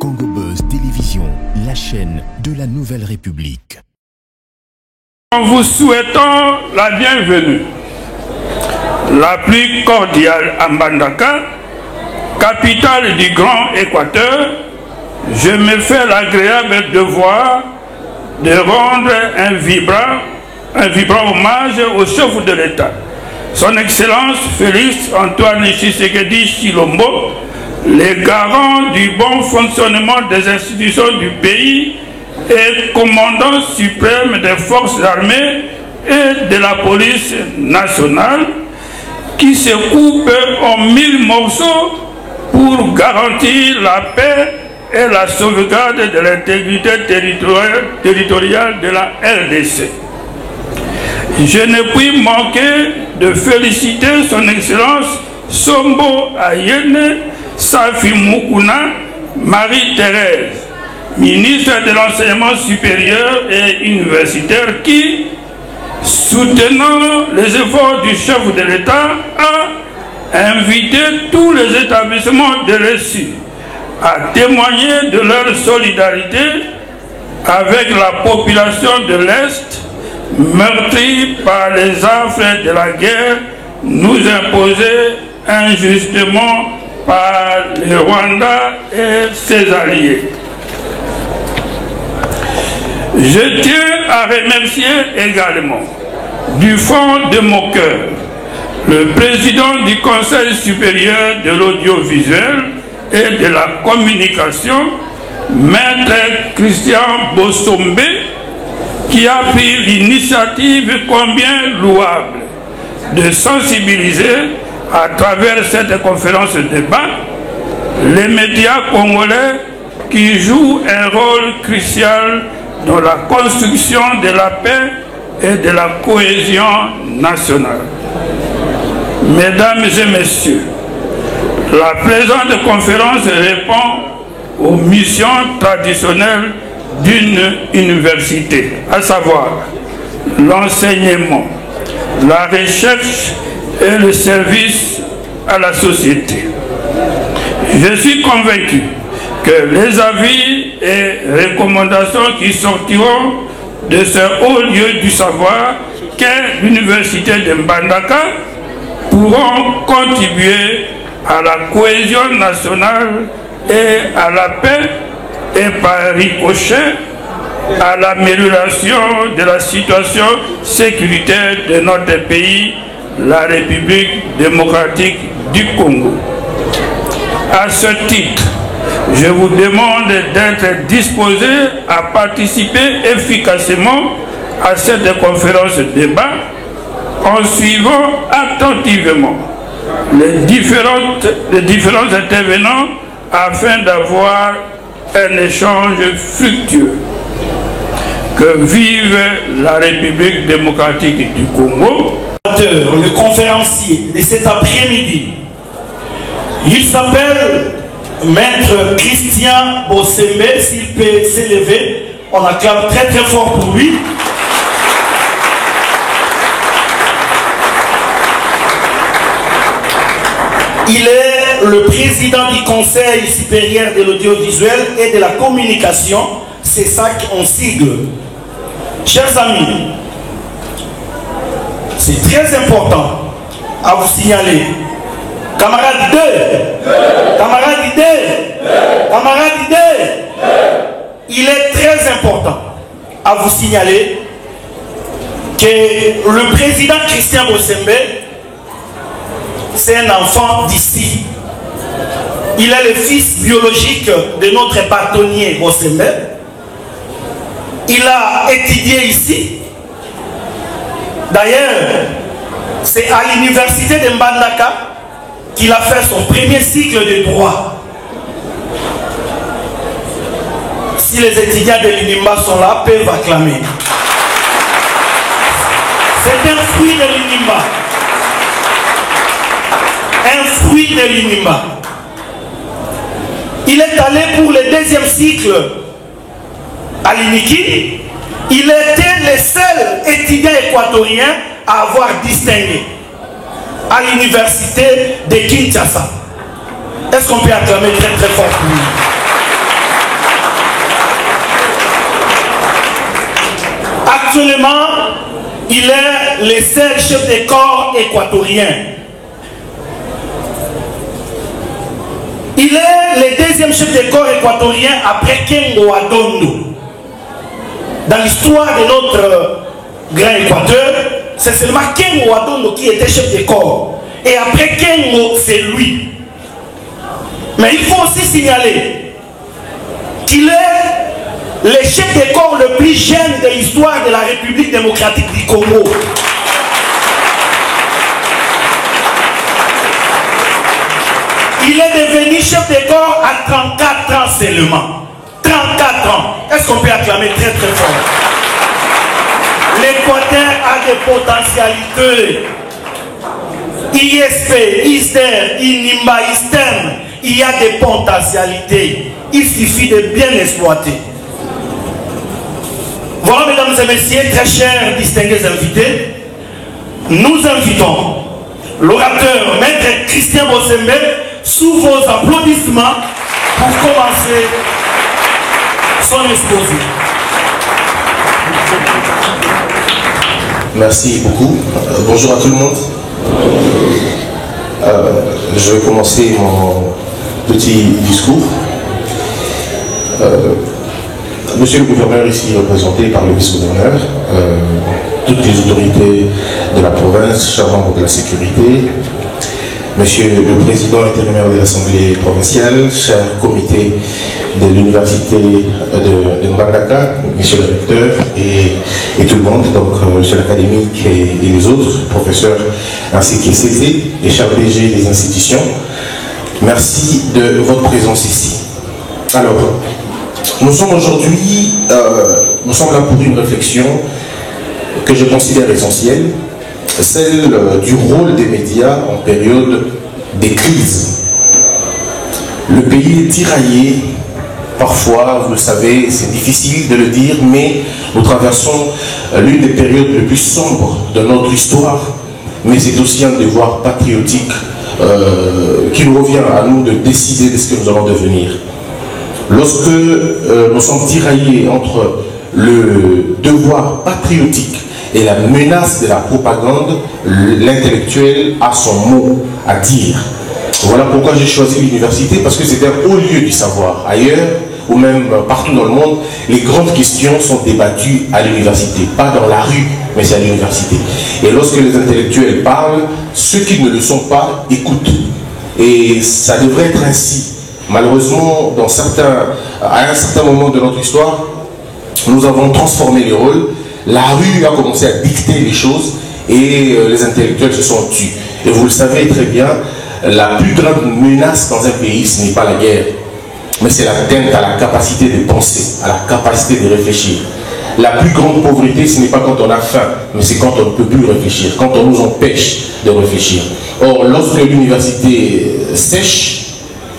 Congo Buzz Télévision, la chaîne de la Nouvelle République. En vous souhaitant la bienvenue, la plus cordiale à Mbandaka, capitale du Grand Équateur, je me fais l'agréable devoir de rendre un vibrant hommage au chef de l'État, Son Excellence Félix Antoine Tshisekedi Tshilombo, les garants du bon fonctionnement des institutions du pays et commandant suprême des forces armées et de la police nationale, qui se coupent en 1000 morceaux pour garantir la paix et la sauvegarde de l'intégrité territoriale de la RDC. Je ne puis manquer de féliciter son Excellence Sombo Ayene Safi Mukuna Marie-Thérèse, ministre de l'Enseignement supérieur et universitaire, qui, soutenant les efforts du chef de l'État, a invité tous les établissements de l'ESU à témoigner de leur solidarité avec la population de l'Est, meurtrie par les affres de la guerre nous imposée injustement par le Rwanda et ses alliés. Je tiens à remercier également du fond de mon cœur le président du Conseil supérieur de l'audiovisuel et de la communication, Maître Christian Bossombe, qui a pris l'initiative combien louable de sensibiliser à travers cette conférence de débat les médias congolais qui jouent un rôle crucial dans la construction de la paix et de la cohésion nationale. Mesdames et messieurs, la présente conférence répond aux missions traditionnelles d'une université, à savoir l'enseignement, la recherche et le service à la société. Je suis convaincu que les avis et recommandations qui sortiront de ce haut lieu du savoir qu'est l'université de Mbandaka pourront contribuer à la cohésion nationale et à la paix et par ricochet à l'amélioration de la situation sécuritaire de notre pays, la République démocratique du Congo. À ce titre, je vous demande d'être disposé à participer efficacement à cette conférence de débat en suivant attentivement les différents intervenants afin d'avoir un échange fructueux. Que vive la République démocratique du Congo. Le conférencier de cet après-midi, il s'appelle Maître Christian Bossombe. S'il peut s'élever, on acclame très très fort pour lui. Il est le président du Conseil supérieur de l'audiovisuel et de la communication, c'est ça qu'on sigle. Chers amis, c'est très important à vous signaler. Camarades 2, camarades idées, camarades idées, il est très important à vous signaler que le président Christian Bossombe, c'est un enfant d'ici. Il est le fils biologique de notre bâtonnier Bossombe. Il a étudié ici. D'ailleurs, c'est à l'université de Mbandaka qu'il a fait son premier cycle de droit. Si les étudiants de l'UNIMBA sont là, peuvent acclamer. C'est un fruit de l'UNIMBA. Un fruit de l'UNIMBA. Il est allé pour le deuxième cycle à l'UNIKI. Il était le seul étudiant équatorien à avoir distingué à l'université de Kinshasa. Est-ce qu'on peut acclamer très très fort pour lui? Actuellement, il est le seul chef de corps équatorien. Il est le deuxième chef de corps équatorien après Kengo Adondo. Dans l'histoire de notre grand Équateur, c'est seulement Kengo Adondo qui était chef de corps. Et après Kengo, c'est lui. Mais il faut aussi signaler qu'il est le chef de corps le plus jeune de l'histoire de la République démocratique du Congo. Il est devenu chef de corps à 34 ans seulement. 34 ans. Est-ce qu'on peut acclamer très très fort? L'Équateur a des potentialités. ISP, ISTER, INIMBA, ISTEM, il y a des potentialités. Il suffit de bien exploiter. Voilà, mesdames et messieurs, très chers distingués invités, nous invitons l'orateur Maître Christian Bossembe sous vos applaudissements pour commencer son exposé. Merci beaucoup. Bonjour à tout le monde. Je vais commencer mon petit discours. Monsieur le gouverneur, ici représenté par le vice-gouverneur, toutes les autorités de la province, chers membres de la sécurité, Monsieur le président intérimaire de l'Assemblée provinciale, cher comité de l'université de Mbandaka, monsieur le recteur et tout le monde, donc monsieur l'académique et les autres professeurs ainsi que CT et chers DG des institutions, merci de votre présence ici. Alors, nous sommes aujourd'hui, nous sommes là pour une réflexion que je considère essentielle, celle du rôle des médias en période de crise. Le pays est tiraillé, parfois, vous le savez, c'est difficile de le dire, mais nous traversons l'une des périodes les plus sombres de notre histoire, mais c'est aussi un devoir patriotique qui nous revient à nous de décider de ce que nous allons devenir. Lorsque nous sommes tiraillés entre le devoir patriotique et la menace de la propagande, l'intellectuel a son mot à dire. Voilà pourquoi j'ai choisi l'université, parce que c'est un haut lieu du savoir. Ailleurs, ou même partout dans le monde, les grandes questions sont débattues à l'université. Pas dans la rue, mais c'est à l'université. Et lorsque les intellectuels parlent, ceux qui ne le sont pas écoutent. Et ça devrait être ainsi. Malheureusement, à un certain moment de notre histoire, nous avons transformé les rôles. La rue a commencé à dicter les choses et les intellectuels se sont tus. Et vous le savez très bien, la plus grande menace dans un pays, ce n'est pas la guerre, mais c'est l'atteinte à la capacité de penser, à la capacité de réfléchir. La plus grande pauvreté, ce n'est pas quand on a faim, mais c'est quand on ne peut plus réfléchir, quand on nous empêche de réfléchir. Or, lorsque l'université sèche,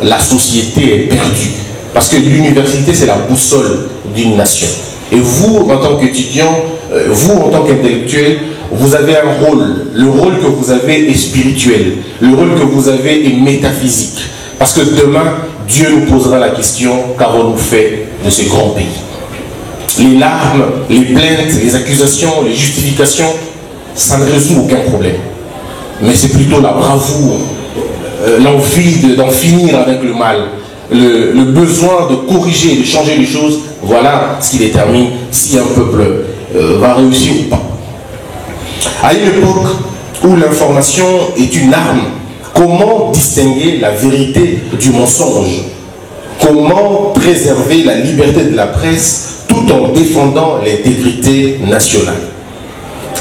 la société est perdue. Parce que l'université, c'est la boussole d'une nation. Et vous, en tant qu'étudiant, vous, en tant qu'intellectuel, vous avez un rôle. Le rôle que vous avez est spirituel. Le rôle que vous avez est métaphysique. Parce que demain, Dieu nous posera la question, qu'avons-nous fait de ce grand pays? Les larmes, les plaintes, les accusations, les justifications, ça ne résout aucun problème. Mais c'est plutôt la bravoure, l'envie d'en finir avec le mal, le besoin de corriger, de changer les choses. Voilà ce qui détermine si un peuple va réussir ou pas. À une époque où l'information est une arme, comment distinguer la vérité du mensonge? Comment préserver la liberté de la presse tout en défendant l'intégrité nationale?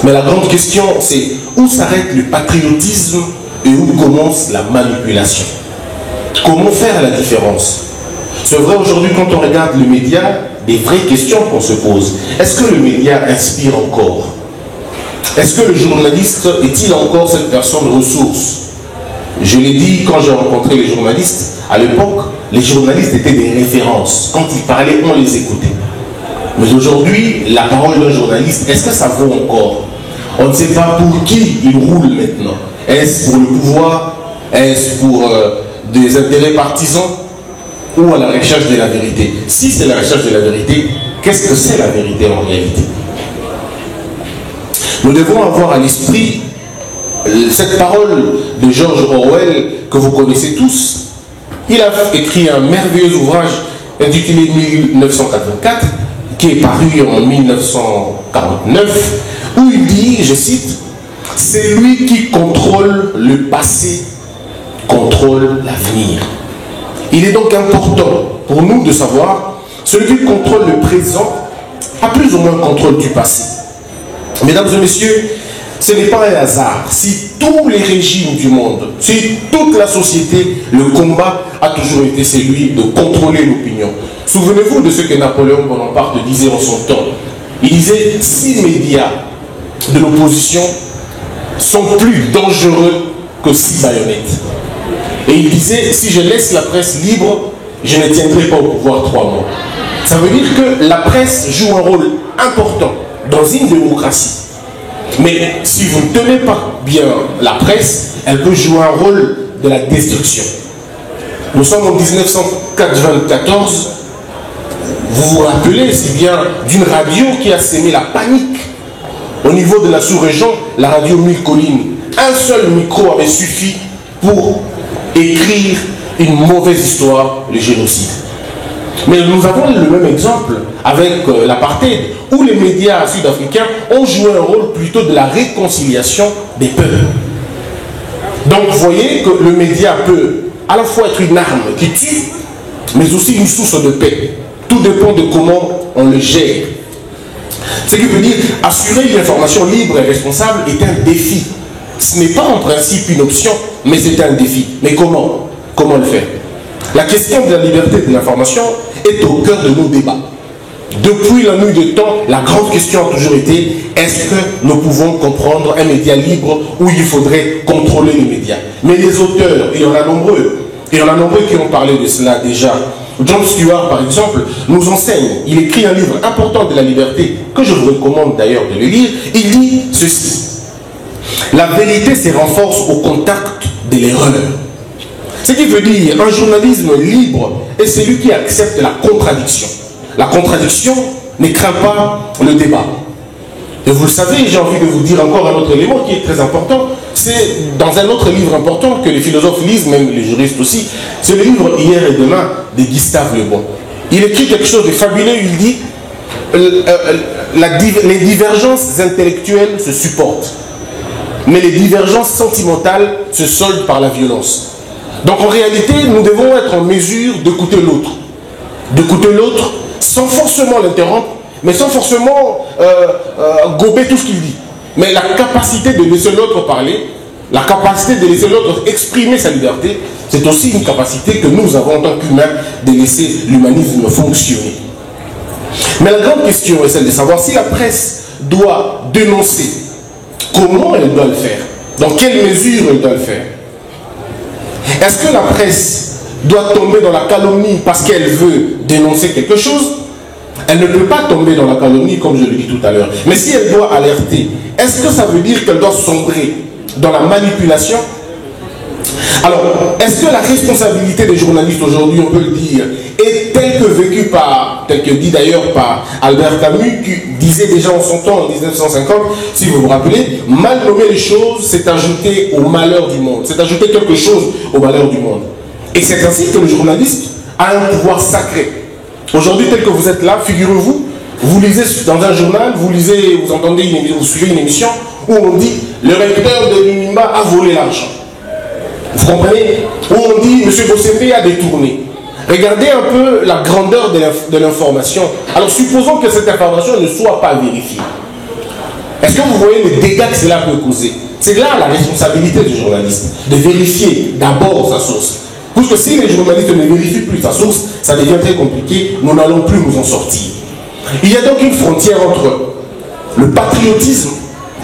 Mais la grande question, c'est où s'arrête le patriotisme et où commence la manipulation? Comment faire la différence? C'est vrai, aujourd'hui, quand on regarde le média, des vraies questions qu'on se pose. Est-ce que le média inspire encore? Est-ce que le journaliste est-il encore cette personne ressource? Je l'ai dit quand j'ai rencontré les journalistes, à l'époque, les journalistes étaient des références. Quand ils parlaient, on les écoutait. Mais aujourd'hui, la parole d'un journaliste, est-ce que ça vaut encore? On ne sait pas pour qui il roule maintenant. Est-ce pour le pouvoir? Est-ce pour des intérêts partisans? Ou à la recherche de la vérité? Si c'est la recherche de la vérité, qu'est-ce que c'est la vérité en réalité? Nous devons avoir à l'esprit cette parole de George Orwell que vous connaissez tous. Il a écrit un merveilleux ouvrage intitulé 1984, qui est paru en 1949, où il dit, je cite, « C'est lui qui contrôle le passé, contrôle l'avenir ». Il est donc important pour nous de savoir, celui qui contrôle le présent a plus ou moins contrôle du passé. Mesdames et messieurs, ce n'est pas un hasard. Si tous les régimes du monde, si toute la société, le combat a toujours été celui de contrôler l'opinion. Souvenez-vous de ce que Napoléon Bonaparte disait en son temps. Il disait, 6 médias de l'opposition sont plus dangereux que 6 baïonnettes. Et il disait, si je laisse la presse libre, je ne tiendrai pas au pouvoir 3 mois. Ça veut dire que la presse joue un rôle important dans une démocratie. Mais si vous ne tenez pas bien la presse, elle peut jouer un rôle de la destruction. Nous sommes en 1994. Vous vous rappelez si bien d'une radio qui a sémé la panique au niveau de la sous-région, la radio 1000 collines. Un seul micro avait suffi pour écrire une mauvaise histoire, le génocide. Mais nous avons le même exemple avec l'apartheid, où les médias sud-africains ont joué un rôle plutôt de la réconciliation des peuples. Donc vous voyez que le média peut à la fois être une arme qui tue, mais aussi une source de paix. Tout dépend de comment on le gère. Ce qui veut dire, assurer une information libre et responsable est un défi. Ce n'est pas en principe une option, mais c'est un défi. Mais comment? Comment le faire? La question de la liberté de l'information est au cœur de nos débats. Depuis la nuit des temps, la grande question a toujours été, est-ce que nous pouvons comprendre un média libre où il faudrait contrôler les médias? Mais les auteurs, il y en a nombreux, qui ont parlé de cela déjà. John Stewart, par exemple, nous enseigne, il écrit un livre important de la liberté, que je vous recommande d'ailleurs de le lire. Il dit ceci: la vérité se renforce au contact de l'erreur. Ce qui veut dire, un journalisme libre est celui qui accepte la contradiction. La contradiction ne craint pas le débat. Et vous le savez, j'ai envie de vous dire encore un autre élément qui est très important. C'est dans un autre livre important que les philosophes lisent, même les juristes aussi. C'est le livre Hier et Demain de Gustave Le Bon. Il écrit quelque chose de fabuleux. Il dit les divergences intellectuelles se supportent, mais les divergences sentimentales se soldent par la violence. Donc en réalité, nous devons être en mesure d'écouter l'autre. D'écouter l'autre sans forcément l'interrompre, mais sans forcément gober tout ce qu'il dit. Mais la capacité de laisser l'autre parler, la capacité de laisser l'autre exprimer sa liberté, c'est aussi une capacité que nous avons en tant qu'humains de laisser l'humanisme fonctionner. Mais la grande question est celle de savoir si la presse doit dénoncer, comment elle doit le faire, dans quelle mesure elle doit le faire. Est-ce que la presse doit tomber dans la calomnie parce qu'elle veut dénoncer quelque chose? Elle ne peut pas tomber dans la calomnie, comme je le dis tout à l'heure. Mais si elle doit alerter, est-ce que ça veut dire qu'elle doit sombrer dans la manipulation? Alors, est-ce que la responsabilité des journalistes aujourd'hui, on peut le dire, est telle que vécue par, tel que dit d'ailleurs par Albert Camus, qui disait déjà en son temps, en 1950, si vous vous rappelez, mal nommer les choses, c'est ajouter au malheur du monde, c'est ajouter quelque chose au malheur du monde. Et c'est ainsi que le journaliste a un pouvoir sacré. Aujourd'hui, tel que vous êtes là, figurez-vous, vous lisez dans un journal, vous lisez, vous entendez, vous suivez une émission où on dit le recteur de l'UNIMBA a volé l'argent. Vous comprenez? Où on dit M. Bossembé a détourné. Regardez un peu la grandeur de l'information. Alors supposons que cette information ne soit pas vérifiée. Est-ce que vous voyez les dégâts que cela peut causer? C'est là la responsabilité du journaliste, de vérifier d'abord sa source. Parce que si les journalistes ne vérifient plus sa source, ça devient très compliqué, nous n'allons plus nous en sortir. Il y a donc une frontière entre le patriotisme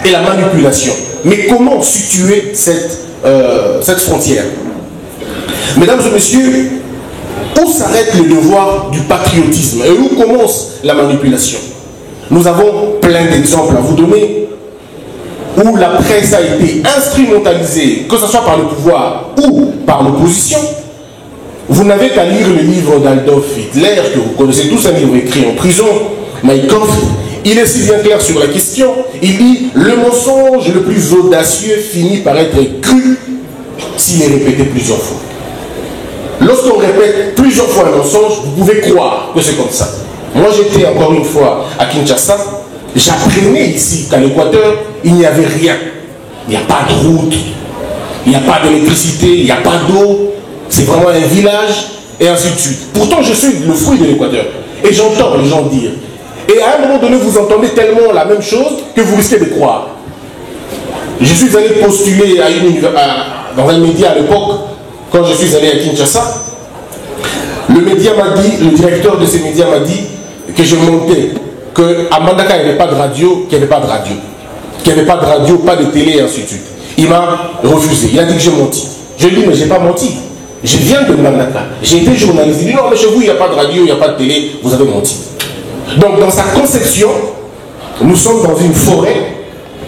et la manipulation. Mais comment situer cette frontière? Mesdames et messieurs, où s'arrête le devoir du patriotisme et où commence la manipulation? Nous avons plein d'exemples à vous donner où la presse a été instrumentalisée, que ce soit par le pouvoir ou par l'opposition. Vous n'avez qu'à lire le livre d'Adolf Hitler, que vous connaissez tous, un livre écrit en prison, Mein Kampf. Il est si bien clair sur la question. Il dit, le mensonge le plus audacieux finit par être cru s'il est répété plusieurs fois. Lorsqu'on répète plusieurs fois un mensonge, vous pouvez croire que c'est comme ça. Moi, j'étais encore une fois à Kinshasa. J'apprenais ici qu'à l'Équateur, il n'y avait rien. Il n'y a pas de route, il n'y a pas d'électricité, il n'y a pas d'eau. C'est vraiment un village, et ainsi de suite. Pourtant, je suis le fruit de l'Équateur. Et j'entends les gens dire. Et à un moment donné, vous entendez tellement la même chose que vous risquez de croire. Je suis allé postuler dans un média à l'époque, quand je suis allé à Kinshasa. Le média m'a dit, le directeur de ces médias m'a dit que je montais, qu'à Mbandaka, il n'y avait pas de radio, qu'il n'y avait pas de radio. Qu'il n'y avait pas de radio, pas de télé, et ainsi de suite. Il m'a refusé. Il a dit que j'ai menti. Je lui ai dit, mais je n'ai pas menti. Je viens de Mbandaka. J'ai été journaliste. Il dit, non, mais chez vous, il n'y a pas de radio, il n'y a pas de télé, vous avez menti. Donc, dans sa conception, nous sommes dans une forêt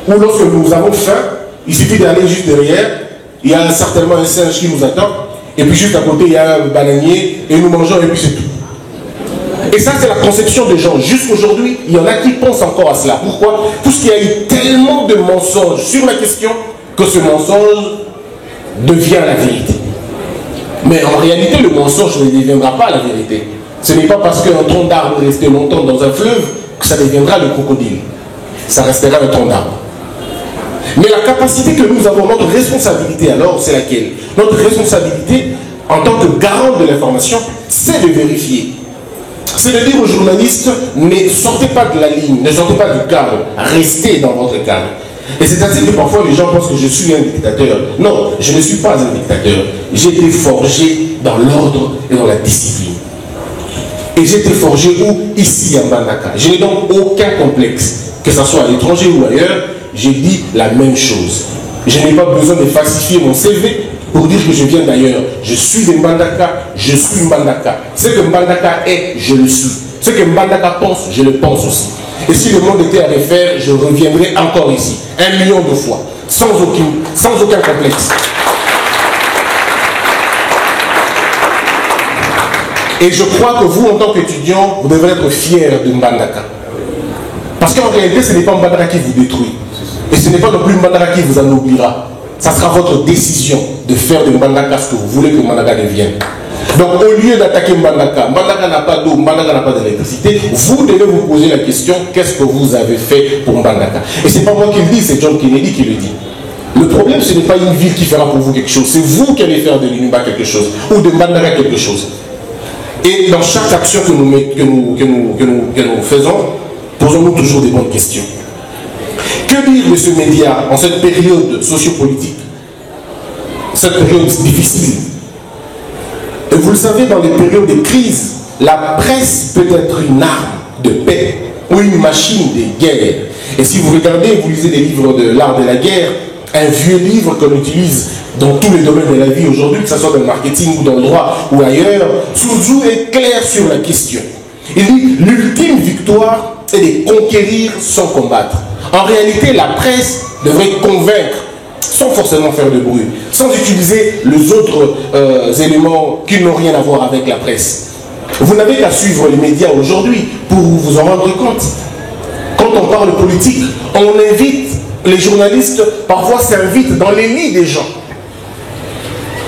où, lorsque nous avons faim, il suffit d'aller juste derrière, il y a certainement un singe qui nous attend, et puis juste à côté, il y a un bananier, et nous mangeons, et puis c'est tout. Et ça, c'est la conception des gens. Jusqu'aujourd'hui, il y en a qui pensent encore à cela. Pourquoi? Parce qu'il y a eu tellement de mensonges sur la question que ce mensonge devient la vérité. Mais en réalité, le mensonge ne deviendra pas la vérité. Ce n'est pas parce qu'un tronc d'arbre est resté longtemps dans un fleuve que ça deviendra le crocodile. Ça restera un tronc d'arbre. Mais la capacité que nous avons, notre responsabilité alors, c'est laquelle? Notre responsabilité, en tant que garant de l'information, c'est de vérifier. C'est de dire aux journalistes, ne sortez pas de la ligne, ne sortez pas du cadre, restez dans votre cadre. Et c'est ainsi que parfois les gens pensent que je suis un dictateur. Non, je ne suis pas un dictateur. J'ai été forgé dans l'ordre et dans la discipline. Et j'ai été forgé où? Ici à Mbandaka. Je n'ai donc aucun complexe, que ce soit à l'étranger ou ailleurs, j'ai dit la même chose. Je n'ai pas besoin de falsifier mon CV pour dire que je viens d'ailleurs. Je suis de Mbandaka, je suis Mbandaka. Ce que Mbandaka est, je le suis. Ce que Mbandaka pense, je le pense aussi. Et si le monde était à refaire, je reviendrai encore ici, 1 million de fois, sans aucun complexe. Et je crois que vous, en tant qu'étudiant, vous devrez être fiers de Mbandaka. Parce qu'en réalité, ce n'est pas Mbandaka qui vous détruit. Et ce n'est pas non plus Mbandaka qui vous anobira. Ça sera votre décision de faire de Mbandaka ce que vous voulez que Mbandaka devienne. Donc, au lieu d'attaquer Mbandaka, Mbandaka n'a pas d'eau, Mbandaka n'a pas d'électricité, vous devez vous poser la question, qu'est-ce que vous avez fait pour Mbandaka? Et ce n'est pas moi qui le dis, c'est John Kennedy qui le dit. Le problème, ce n'est pas une ville qui fera pour vous quelque chose, c'est vous qui allez faire de l'Inumba quelque chose, ou de Mbandaka quelque chose. Et dans chaque action que nous faisons, posons-nous toujours des bonnes questions. Que dire de ce média en cette période sociopolitique, cette période difficile? Et vous le savez, dans les périodes de crise, la presse peut être une arme de paix ou une machine de guerre. Et si vous regardez, vous lisez des livres de l'art de la guerre, un vieux livre qu'on utilise dans tous les domaines de la vie aujourd'hui, que ce soit dans le marketing ou dans le droit ou ailleurs, Sun Tzu est clair sur la question. Il dit, l'ultime victoire est de conquérir sans combattre. En réalité, la presse devrait convaincre sans forcément faire de bruit, sans utiliser les autres éléments qui n'ont rien à voir avec la presse. Vous n'avez qu'à suivre les médias aujourd'hui pour vous en rendre compte. Quand on parle politique, on invite, les journalistes parfois s'invitent dans les lits des gens.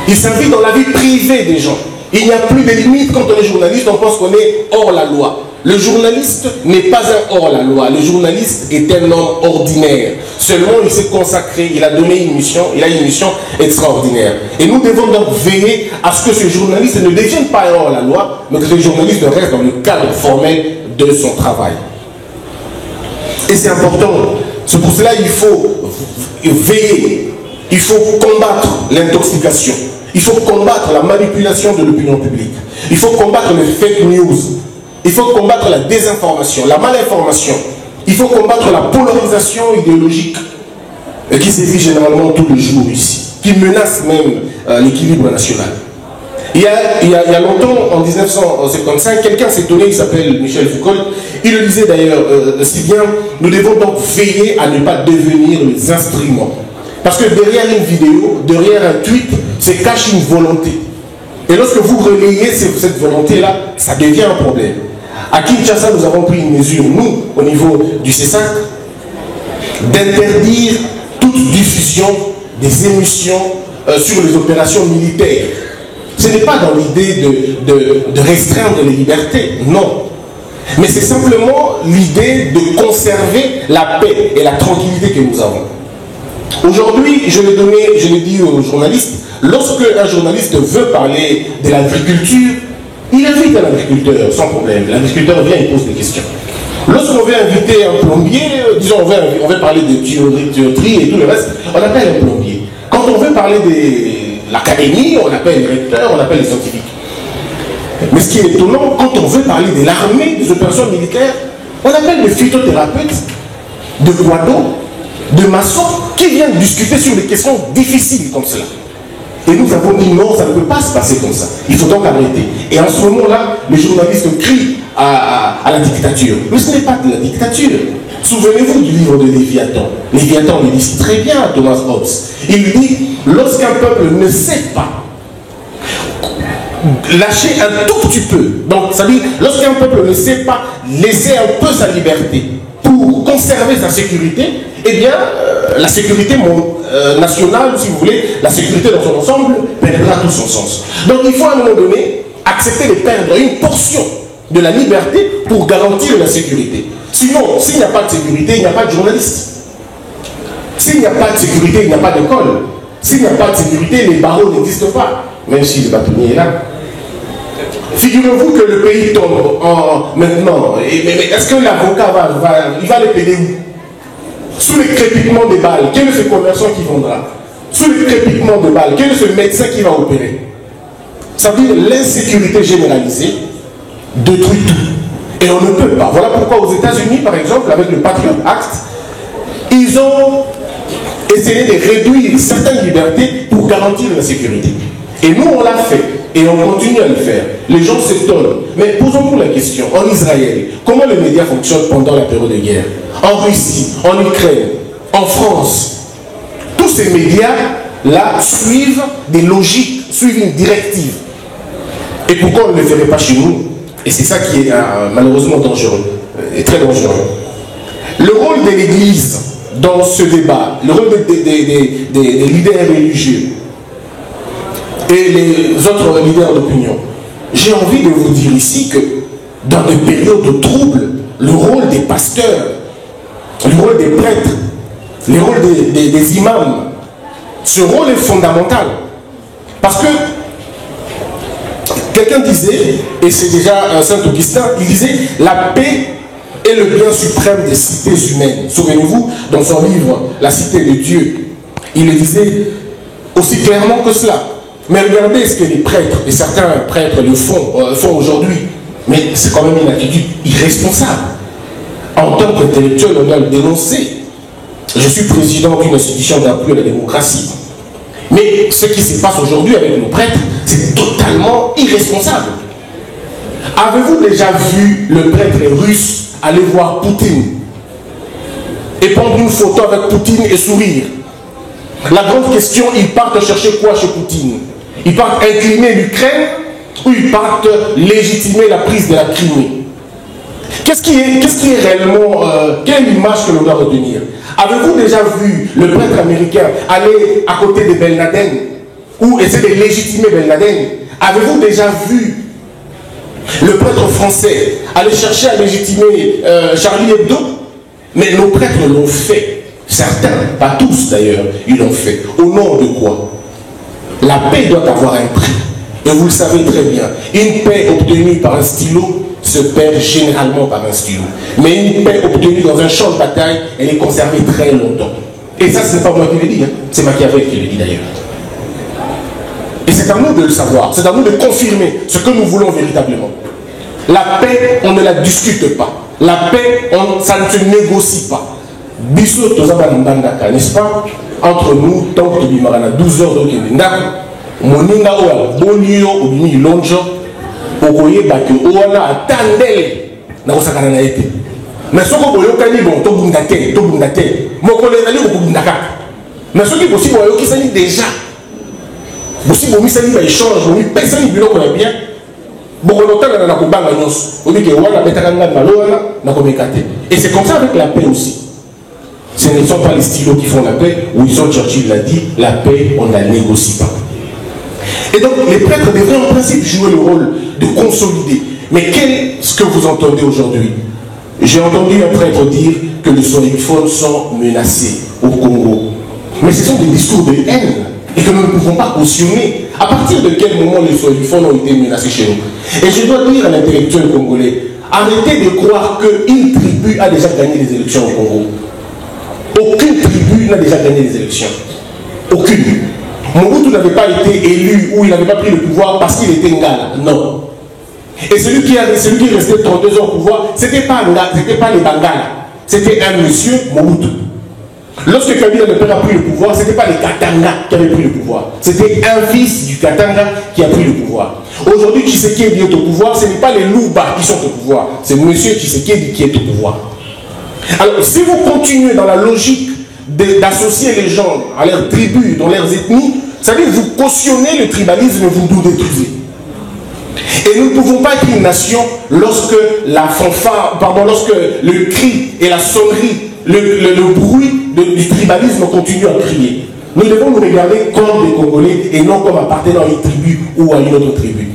Ils s'invitent dans la vie privée des gens. Il n'y a plus de limites quand on est journaliste, on pense qu'on est hors la loi. Le journaliste n'est pas un hors-la-loi. Le journaliste est un homme ordinaire. Seulement, il s'est consacré, il a donné une mission, il a une mission extraordinaire. Et nous devons donc veiller à ce que ce journaliste ne devienne pas un hors-la-loi, mais que ce journaliste reste dans le cadre formel de son travail. Et c'est important. C'est pour cela qu'il faut veiller. Il faut combattre l'intoxication. Il faut combattre la manipulation de l'opinion publique. Il faut combattre les fake news. Il faut combattre la désinformation, la malinformation. Il faut combattre la polarisation idéologique qui sévit généralement tous les jours ici, qui menace même l'équilibre national. Il y a longtemps, en 1955, quelqu'un s'est donné, il s'appelle Michel Foucault, il le disait d'ailleurs si bien, nous devons donc veiller à ne pas devenir les instruments. Parce que derrière une vidéo, derrière un tweet, se cache une volonté. Et lorsque vous relayez cette volonté-là, ça devient un problème. À Kinshasa, nous avons pris une mesure, nous, au niveau du CESAC, d'interdire toute diffusion des émissions sur les opérations militaires. Ce n'est pas dans l'idée de restreindre les libertés, non. Mais c'est simplement l'idée de conserver la paix et la tranquillité que nous avons. Aujourd'hui, je l'ai dit aux journalistes, lorsque un journaliste veut parler de l'agriculture, il invite un agriculteur sans problème. L'agriculteur vient et pose des questions. Lorsqu'on veut inviter un plombier, disons on veut parler de tuyauterie et tout le reste, on appelle un plombier. Quand on veut parler de l'académie, on appelle les recteurs, on appelle les scientifiques. Mais ce qui est étonnant, quand on veut parler de l'armée, des opérations militaires, on appelle les phytothérapeutes, de Guado, de maçons, qui viennent discuter sur des questions difficiles comme cela. Et nous avons dit non, ça ne peut pas se passer comme ça. Il faut donc arrêter. Et en ce moment-là, les journalistes crient à la dictature. Mais ce n'est pas de la dictature. Souvenez-vous du livre de Léviathan. Léviathan le dit très bien à Thomas Hobbes. Il dit, lorsqu'un peuple ne sait pas lâcher un tout petit peu, donc ça dit, lorsqu'un peuple ne sait pas laisser un peu sa liberté pour conserver sa sécurité, eh bien, la sécurité nationale, si vous voulez, la sécurité dans son ensemble, perdra tout son sens. Donc il faut à un moment donné accepter de perdre une portion de la liberté pour garantir la sécurité. Sinon, s'il n'y a pas de sécurité, il n'y a pas de journaliste. S'il n'y a pas de sécurité, il n'y a pas d'école. S'il n'y a pas de sécurité, les barreaux n'existent pas, même si le bâtonnier est là. Figurez-vous que le pays tombe maintenant. Mais est-ce que l'avocat va les payer où? Sous les crépitements des balles, quel est ce commerçant qui vendra? Sous les crépitements de balles, quel est ce médecin qui va opérer? Ça veut dire l'insécurité généralisée détruit tout. Et on ne peut pas. Voilà pourquoi aux États-Unis, par exemple, avec le Patriot Act, ils ont essayé de réduire certaines libertés pour garantir la sécurité. Et nous, on l'a fait. Et on continue à le faire. Les gens s'étonnent. Mais posons-nous la question, en Israël, comment les médias fonctionnent pendant la période de guerre? En Russie, en Ukraine, en France. Tous ces médias-là suivent des logiques, suivent une directive. Et pourquoi on ne le ferait pas chez nous? Et c'est ça qui est malheureusement dangereux, et très dangereux. Le rôle de l'Église dans ce débat, le rôle des leaders religieux et les autres leaders d'opinion, j'ai envie de vous dire ici que dans des périodes de troubles, le rôle des pasteurs, le rôle des prêtres, le rôle des imams, ce rôle est fondamental. Parce que quelqu'un disait, et c'est déjà un Saint Augustin, il disait « La paix est le bien suprême des cités humaines ». Souvenez-vous, dans son livre « La cité de Dieu », il le disait aussi clairement que cela. Mais regardez ce que les prêtres, et certains prêtres le font aujourd'hui. Mais c'est quand même une attitude irresponsable. En tant qu'intellectuel, on doit le dénoncer. Je suis président d'une institution d'appui à la démocratie. Mais ce qui se passe aujourd'hui avec nos prêtres, c'est totalement irresponsable. Avez-vous déjà vu le prêtre russe aller voir Poutine et prendre une photo avec Poutine et sourire? La grande question, ils partent chercher quoi chez Poutine? Ils partent incliner l'Ukraine ou ils partent légitimer la prise de la Crimée? Qu'est-ce qui est réellement, quelle image que l'on doit retenir? Avez-vous déjà vu le prêtre américain aller à côté de Ben Laden ou essayer de légitimer Ben Laden? Avez-vous déjà vu le prêtre français aller chercher à légitimer Charlie Hebdo? Mais nos prêtres l'ont fait. Certains, pas tous d'ailleurs, ils l'ont fait. Au nom de quoi? La paix doit avoir un prix. Et vous le savez très bien. Une paix obtenue par un stylo se perd généralement par un stylo. Mais une paix obtenue dans un champ de bataille, elle est conservée très longtemps. Et ça, ce n'est pas moi qui le dis, hein. C'est Machiavel qui le dit d'ailleurs. Et c'est à nous de le savoir, c'est à nous de confirmer ce que nous voulons véritablement. La paix, on ne la discute pas. La paix, ça ne se négocie pas. Bissot, n'est-ce pas? Entre nous, tant que tu as 12 heures de moninga oya bonio obimi lonjo okoye baki owana atandele na kosakana na ete mais soko boyokani bon to bunda te mokolo ezali okubundaka mais soki bosi boyokisani déjà bosi bomisani ba échange bomipesani biloko na bien Et c'est comme ça avec la paix aussi. Ce ne sont pas les stylos qui font la paix. Winston Churchill l'a dit, la paix, on ne la négocie pas. Et donc, les prêtres devraient en principe jouer le rôle de consolider. Mais qu'est-ce que vous entendez aujourd'hui? J'ai entendu un prêtre dire que les soifiphones sont menacés au Congo. Mais ce sont des discours de haine et que nous ne pouvons pas cautionner. À partir de quel moment les soifiphones ont été menacés chez nous? Et je dois dire à l'intellectuel congolais, arrêtez de croire qu'une tribu a déjà gagné les élections au Congo. Aucune tribu n'a déjà gagné les élections. Aucune. Mobutu n'avait pas été élu ou il n'avait pas pris le pouvoir parce qu'il était Ngala. Non. Et celui qui est resté 32 ans au pouvoir, ce n'était pas les Bangala. C'était un monsieur Mobutu. Lorsque Kabila le père a pris le pouvoir, ce n'était pas les Katanga qui avaient pris le pouvoir. C'était un fils du Katanga qui a pris le pouvoir. Aujourd'hui, Tshisekedi est au pouvoir, ce n'est pas les Luba qui sont au pouvoir. C'est monsieur Tshisekedi qui est au pouvoir. Alors, si vous continuez dans la logique d'associer les gens à leurs tribus, dans leurs ethnies, ça veut dire que vous cautionnez le tribalisme et vous nous détruisez. Et nous ne pouvons pas être une nation lorsque la fanfare, lorsque le cri et la sonnerie, le bruit du tribalisme continue à crier. Nous devons nous regarder comme des Congolais et non comme appartenant à une tribu ou à une autre tribu.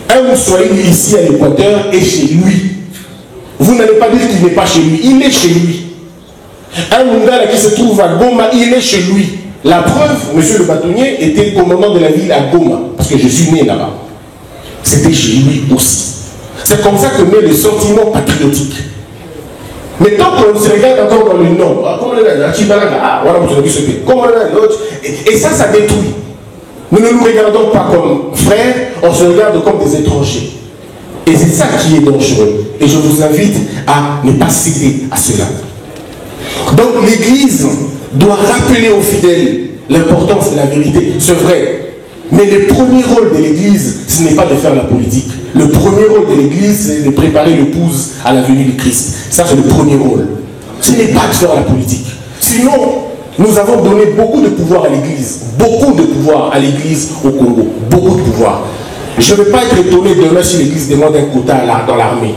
Un Moussoïli ici à l'Équateur est chez lui. Vous n'allez pas dire qu'il n'est pas chez lui, il est chez lui. Un Mungala qui se trouve à Goma, il est chez lui. La preuve, monsieur le bâtonnier était commandant de la ville à Goma, parce que je suis né là-bas. C'était chez lui aussi. C'est comme ça que naît le sentiment patriotique. Mais tant qu'on se regarde encore dans le nom, et ça détruit. Nous ne nous regardons pas comme frères, on se regarde comme des étrangers. Et c'est ça qui est dangereux. Et je vous invite à ne pas céder à cela. Donc l'Église doit rappeler aux fidèles l'importance de la vérité. C'est vrai. Mais le premier rôle de l'Église, ce n'est pas de faire la politique. Le premier rôle de l'Église, c'est de préparer l'épouse à la venue du Christ. Ça, c'est le premier rôle. Ce n'est pas de faire la politique. Sinon, nous avons donné beaucoup de pouvoir à l'Église. Beaucoup de pouvoir à l'Église au Congo. Beaucoup de pouvoir. Je ne vais pas être étonné demain si l'Église demande un quota dans l'armée.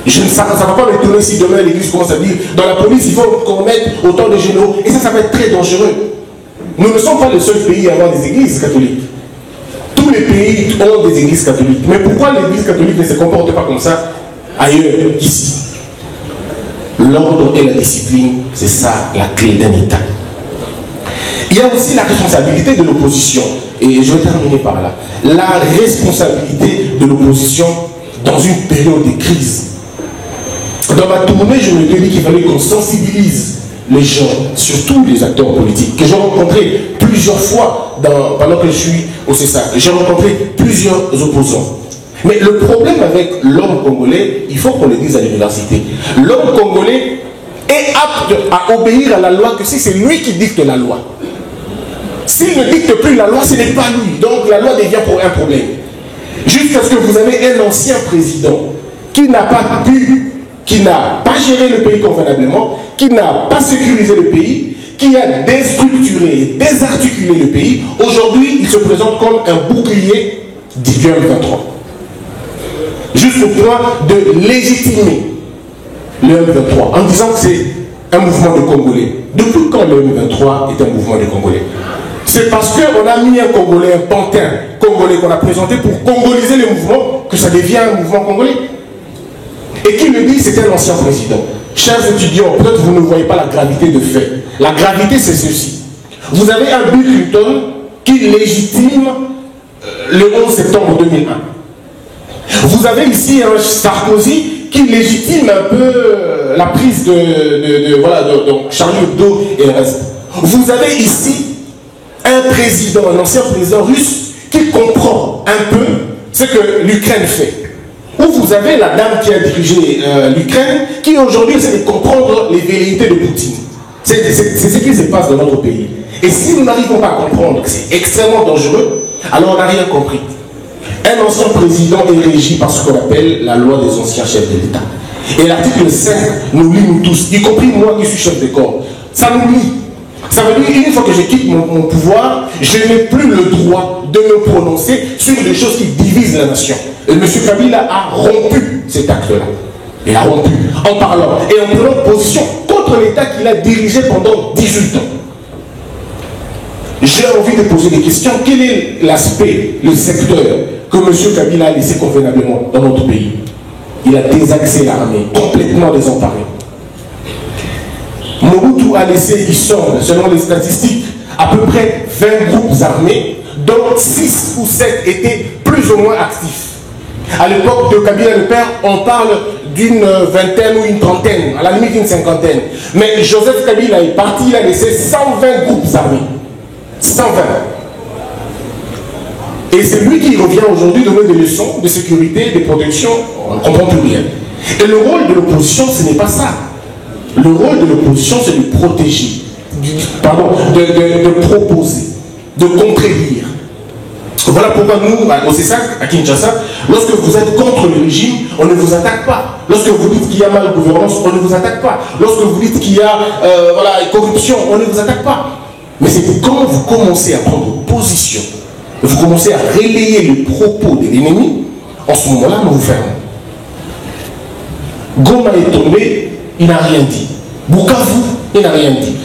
Ça ne va pas m'étonner si demain l'Église commence à dire dans la police, il faut qu'on mette autant de généraux. Et ça va être très dangereux. Nous ne sommes pas le seul pays à avoir des églises catholiques. Tous les pays ont des églises catholiques. Mais pourquoi l'église catholique ne se comporte pas comme ça ailleurs qu'ici? L'ordre et la discipline, c'est ça la clé d'un État. Il y a aussi la responsabilité de l'opposition. Et je vais terminer par là. La responsabilité de l'opposition dans une période de crise. Dans ma tournée, je me suis dit qu'il fallait qu'on sensibilise les gens, surtout les acteurs politiques, que j'ai rencontrés plusieurs fois pendant que je suis au CESAC. J'ai rencontré plusieurs opposants. Mais le problème avec l'homme congolais, il faut qu'on le dise à l'université. L'homme congolais est apte à obéir à la loi que si c'est lui qui dicte la loi. S'il ne dicte plus la loi, ce n'est pas lui. Donc la loi devient pour un problème. Jusqu'à ce que vous avez un ancien président qui n'a pas pu, qui n'a pas géré le pays convenablement, qui n'a pas sécurisé le pays, qui a déstructuré, désarticulé le pays. Aujourd'hui, il se présente comme un bouclier du M23. Jusqu'au point de légitimer le M23 en disant que c'est un mouvement de Congolais. Depuis quand le M23 est un mouvement de Congolais? C'est parce qu'on a mis un Congolais, un pantin congolais qu'on a présenté pour congoliser le mouvement que ça devient un mouvement congolais. Et qui le dit, c'était l'ancien président. Chers étudiants, peut-être vous ne voyez pas la gravité de fait. La gravité, c'est ceci. Vous avez un Bill Clinton qui légitime le 11 septembre 2001. Vous avez ici un Sarkozy qui légitime un peu la prise de Charlie Hebdo et le reste. Vous avez ici un président, un ancien président russe qui comprend un peu ce que l'Ukraine fait. Ou vous avez la dame qui a dirigé l'Ukraine qui aujourd'hui essaie de comprendre les velléités de Poutine. C'est ce qui se passe dans notre pays. Et si nous n'arrivons pas à comprendre que c'est extrêmement dangereux, alors on n'a rien compris. Un ancien président est régi par ce qu'on appelle la loi des anciens chefs de l'État. Et l'article 5 nous lie nous tous, y compris moi qui suis chef de corps. Ça nous lie. Ça veut dire qu'une fois que je quitte mon pouvoir, je n'ai plus le droit de me prononcer sur des choses qui divisent la nation. Et M. Kabila a rompu cet acte-là. Il a rompu en parlant et en prenant position contre l'État qu'il a dirigé pendant 18 ans. J'ai envie de poser des questions. Quel est l'aspect, le secteur que M. Kabila a laissé convenablement dans notre pays? Il a désaxé l'armée, complètement désemparée. Mobutu a laissé, il semble, selon les statistiques, à peu près 20 groupes armés, dont 6 ou 7 étaient plus ou moins actifs. À l'époque de Kabila le père, on parle d'une vingtaine ou une trentaine, à la limite une cinquantaine. Mais Joseph Kabila est parti, il a laissé 120 groupes armés. 120. Et c'est lui qui revient aujourd'hui donner des leçons de sécurité, de protection, on ne comprend plus rien. Et le rôle de l'opposition, ce n'est pas ça. Le rôle de l'opposition, c'est de protéger, de proposer, de contredire. Voilà pourquoi nous, au CESAC, à Kinshasa, lorsque vous êtes contre le régime, on ne vous attaque pas. Lorsque vous dites qu'il y a malgouvernance, on ne vous attaque pas. Lorsque vous dites qu'il y a corruption, on ne vous attaque pas. Mais c'est quand vous commencez à prendre position, vous commencez à relayer les propos de l'ennemi, en ce moment-là, nous vous fermons. Goma est tombé, il n'a rien dit. Bukavu, il n'a rien dit.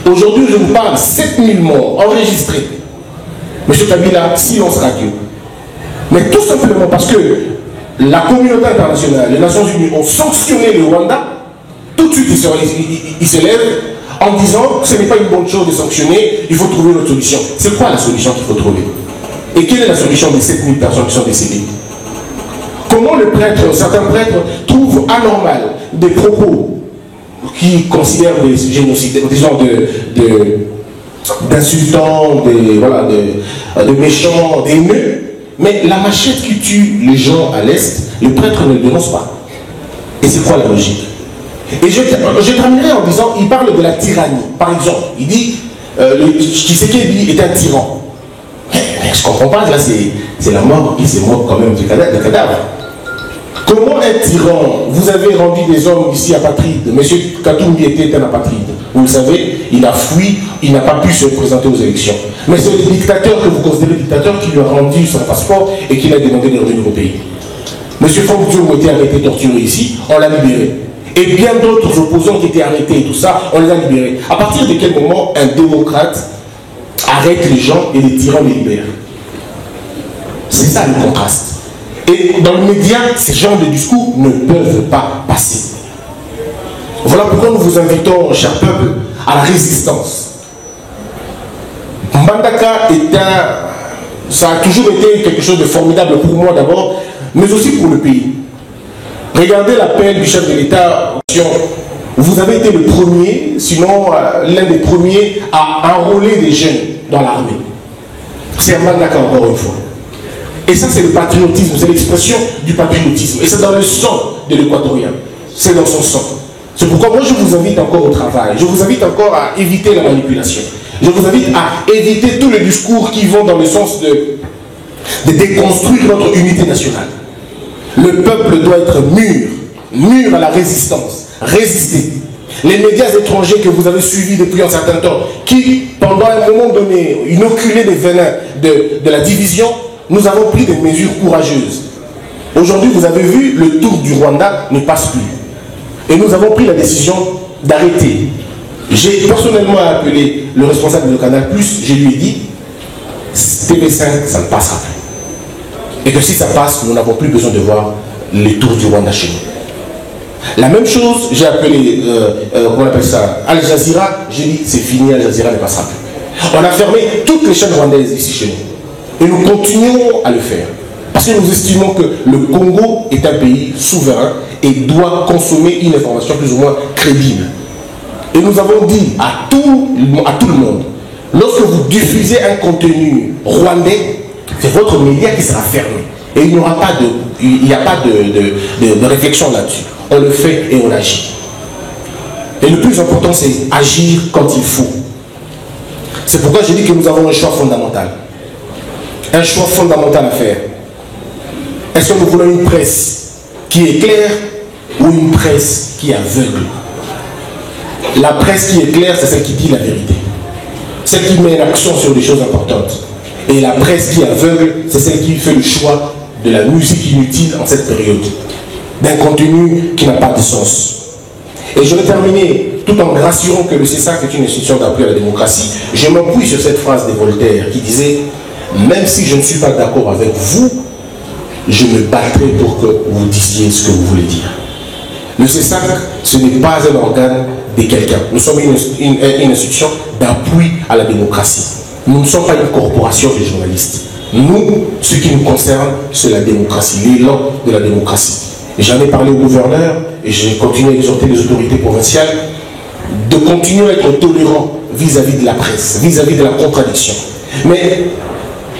Aujourd'hui, je vous parle, 7000 morts enregistrés. Monsieur Kabila, silence radio. Mais tout simplement parce que la communauté internationale, les Nations Unies ont sanctionné le Rwanda, tout de suite il se lève en disant que ce n'est pas une bonne chose de sanctionner, il faut trouver une autre solution. C'est quoi la solution qu'il faut trouver? Et quelle est la solution des 7000 personnes qui sont décédées? Comment le prêtre, certains prêtres, trouvent anormal des propos qui considèrent des génocides, disons d'insultants, de méchants, d'haineux, mais la machette qui tue les gens à l'Est, le prêtre ne le dénonce pas. Et c'est quoi la logique? Et je terminerai en disant, il parle de la tyrannie. Par exemple, il dit, Tshisekedi est un tyran. Mais je ne comprends pas, là c'est la mort qui se moque quand même du cadavre. Comment un tyran, vous avez rendu des hommes ici apatrides, M. Katumbi était un apatride, vous le savez, il a fui, il n'a pas pu se présenter aux élections. Mais c'est le dictateur que vous considérez le dictateur qui lui a rendu son passeport et qui l'a demandé de revenir au pays. M. Franck Diop a été arrêté, torturé ici, on l'a libéré. Et bien d'autres opposants qui étaient arrêtés et tout ça, on les a libérés. À partir de quel moment un démocrate arrête les gens et les tyrans les libèrent? C'est ça le contraste. Et dans le média, ces genres de discours ne peuvent pas passer. Voilà pourquoi nous vous invitons, cher peuple, à la résistance. Mbandaka ça a toujours été quelque chose de formidable pour moi d'abord, mais aussi pour le pays. Regardez l'appel du chef de l'État. Vous avez été le premier, sinon l'un des premiers à enrôler des jeunes dans l'armée. C'est Mbandaka encore une fois. Et ça, c'est le patriotisme, c'est l'expression du patriotisme. Et c'est dans le sang de l'Équatorien. C'est dans son sang. C'est pourquoi moi, je vous invite encore au travail. Je vous invite encore à éviter la manipulation. Je vous invite à éviter tous les discours qui vont dans le sens de déconstruire notre unité nationale. Le peuple doit être mûr à la résistance. Résister. Les médias étrangers que vous avez suivis depuis un certain temps, qui, pendant un moment donné, inoculaient des venins de la division, nous avons pris des mesures courageuses. Aujourd'hui, vous avez vu, le tour du Rwanda ne passe plus. Et nous avons pris la décision d'arrêter. J'ai personnellement appelé le responsable de Canal+, je lui ai dit, TV5, ça ne passera plus. Et que si ça passe, nous n'avons plus besoin de voir les tours du Rwanda chez nous. La même chose, j'ai appelé, comment on appelle ça, Al Jazeera, j'ai dit, c'est fini, Al Jazeera ne passera plus. On a fermé toutes les chaînes rwandaises ici chez nous. Et nous continuons à le faire. Parce que nous estimons que le Congo est un pays souverain et doit consommer une information plus ou moins crédible. Et nous avons dit à tout le monde, lorsque vous diffusez un contenu rwandais, c'est votre média qui sera fermé. Et il n'y a pas de réflexion là-dessus. On le fait et on agit. Et le plus important, c'est agir quand il faut. C'est pourquoi je dis que nous avons un choix fondamental. Un choix fondamental à faire. Est-ce que nous voulons une presse qui est claire ou une presse qui est aveugle? La presse qui est claire, c'est celle qui dit la vérité. celle qui met l'accent sur des choses importantes. Et la presse qui est aveugle, c'est celle qui fait le choix de la musique inutile en cette période, d'un contenu qui n'a pas de sens. Et je vais terminer tout en rassurant que le CESAC est une institution d'appui à la démocratie. Je m'appuie sur cette phrase de Voltaire qui disait « Même si je ne suis pas d'accord avec vous, je me battrai pour que vous disiez ce que vous voulez dire. » Le CESAC, ce n'est pas un organe de quelqu'un. Nous sommes une institution d'appui à la démocratie. Nous ne sommes pas une corporation de journalistes. Nous, ce qui nous concerne, c'est la démocratie, l'élan de la démocratie. J'en ai parlé au gouverneur et j'ai continué à exhorter les autorités provinciales de continuer à être tolérants vis-à-vis de la presse, vis-à-vis de la contradiction. Mais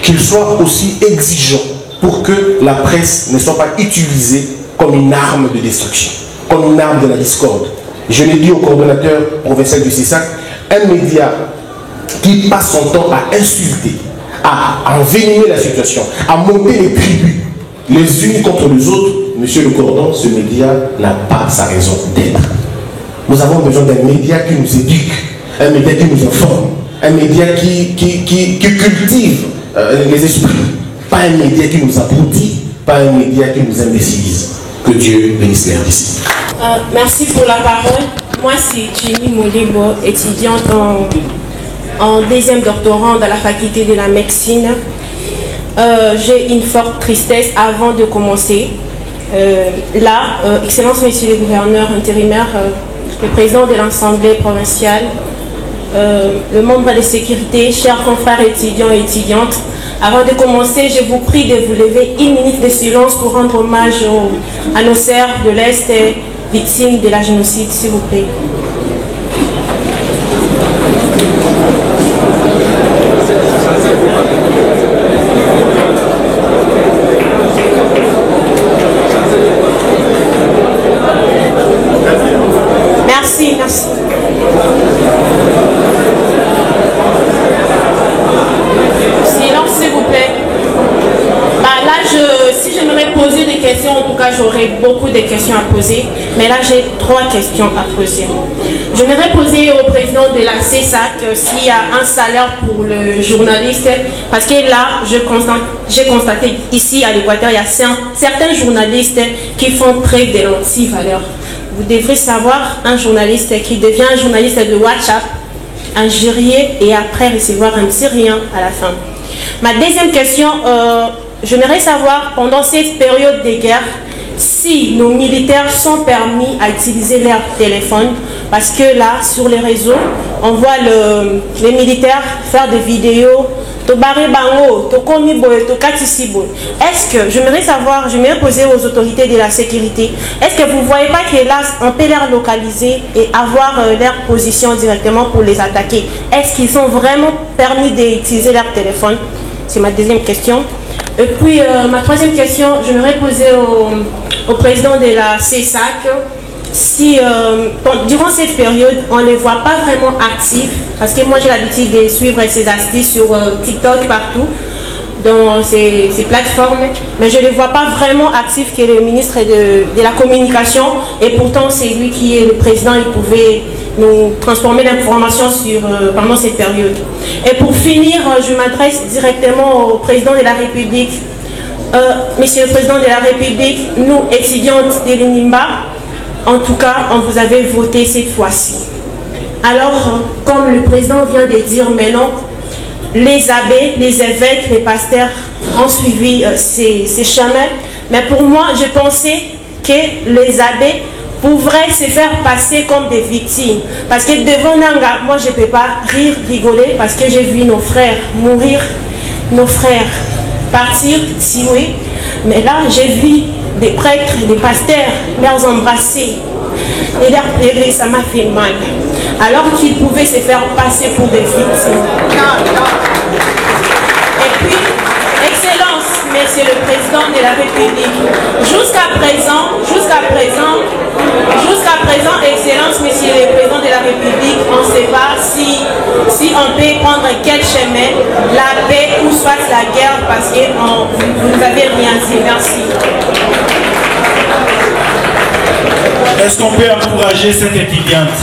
qu'ils soient aussi exigeants pour que la presse ne soit pas utilisée comme une arme de destruction, comme une arme de la discorde. Je l'ai dit au coordonnateur provincial du CESAC, un média qui passe son temps à insulter, à envenimer la situation, à monter les tribus, les unes contre les autres, monsieur le cordon, ce média n'a pas sa raison d'être. Nous avons besoin d'un média qui nous éduque, un média qui nous informe, un média qui cultive les esprits, pas un média qui nous abrutit, pas un média qui nous imbécilise. Que Dieu bénisse les RDC. Merci pour la parole. Moi, c'est Jenny Molibo, étudiante en deuxième doctorant dans la faculté de la médecine. J'ai une forte tristesse avant de commencer. Excellence, Monsieur le gouverneur intérimaire, le président de l'Assemblée provinciale, le membre de sécurité, chers confrères étudiants et étudiantes, avant de commencer, je vous prie de vous lever une minute de silence pour rendre hommage à nos sœurs de l'Est victimes de la génocide, s'il vous plaît. Merci, merci. Silence, s'il vous plaît. Si je m'aurais posé des questions, en tout cas, j'aurais beaucoup de questions à poser. Mais là, j'ai 3 questions à poser. Je m'aurais posé au président de la CESAC s'il y a un salaire pour le journaliste. Parce que là, j'ai constaté ici à l'Équateur, il y a certains journalistes qui font preuve de l'anti-valeur. Vous devrez savoir, un journaliste qui devient un journaliste de WhatsApp, injurier et après recevoir un petit rien à la fin. Ma deuxième question, j'aimerais savoir, pendant cette période de guerre, si nos militaires sont permis à utiliser leur téléphone, parce que là, sur les réseaux, on voit les militaires faire des vidéos. Est-ce que, j'aimerais savoir, j'aimerais poser aux autorités de la sécurité, est-ce que vous ne voyez pas que là, on peut les localiser et avoir leur position directement pour les attaquer? Est-ce qu'ils sont vraiment permis d'utiliser leur téléphone? C'est ma deuxième question. Et puis, ma troisième question, j'aimerais poser au président de la CESAC, si durant cette période, on ne les voit pas vraiment actifs, parce que moi j'ai l'habitude de suivre ces astuces sur TikTok partout, dans ces plateformes, mais je ne les vois pas vraiment actifs que le ministre de la communication, et pourtant c'est lui qui est le président, il pouvait nous transformer l'information pendant cette période. Et pour finir, je m'adresse directement au président de la République. Monsieur le président de la République, nous étudiantes de l'INIMBA, en tout cas, on vous avait voté cette fois-ci. Alors, comme le président vient de dire maintenant, les abbés, les évêques, les pasteurs ont suivi ces chemins. Mais pour moi, je pensais que les abbés pourraient se faire passer comme des victimes. Parce que devant Nanga, moi je ne peux pas rire, rigoler, parce que j'ai vu nos frères mourir, nos frères partir, si oui. Mais là, j'ai vu des prêtres, des pasteurs, leur embrasser et leur pleurer, ça m'a fait mal. Alors qu'ils pouvaient se faire passer pour des victimes. Et puis, Excellence, Monsieur le Président de la République, jusqu'à présent, Excellence, Monsieur le Président de la République, on ne sait pas si on peut prendre quel chemin, la paix ou soit la guerre, parce que vous nous avez rien dit. Merci. Est-ce qu'on peut encourager cette étudiante?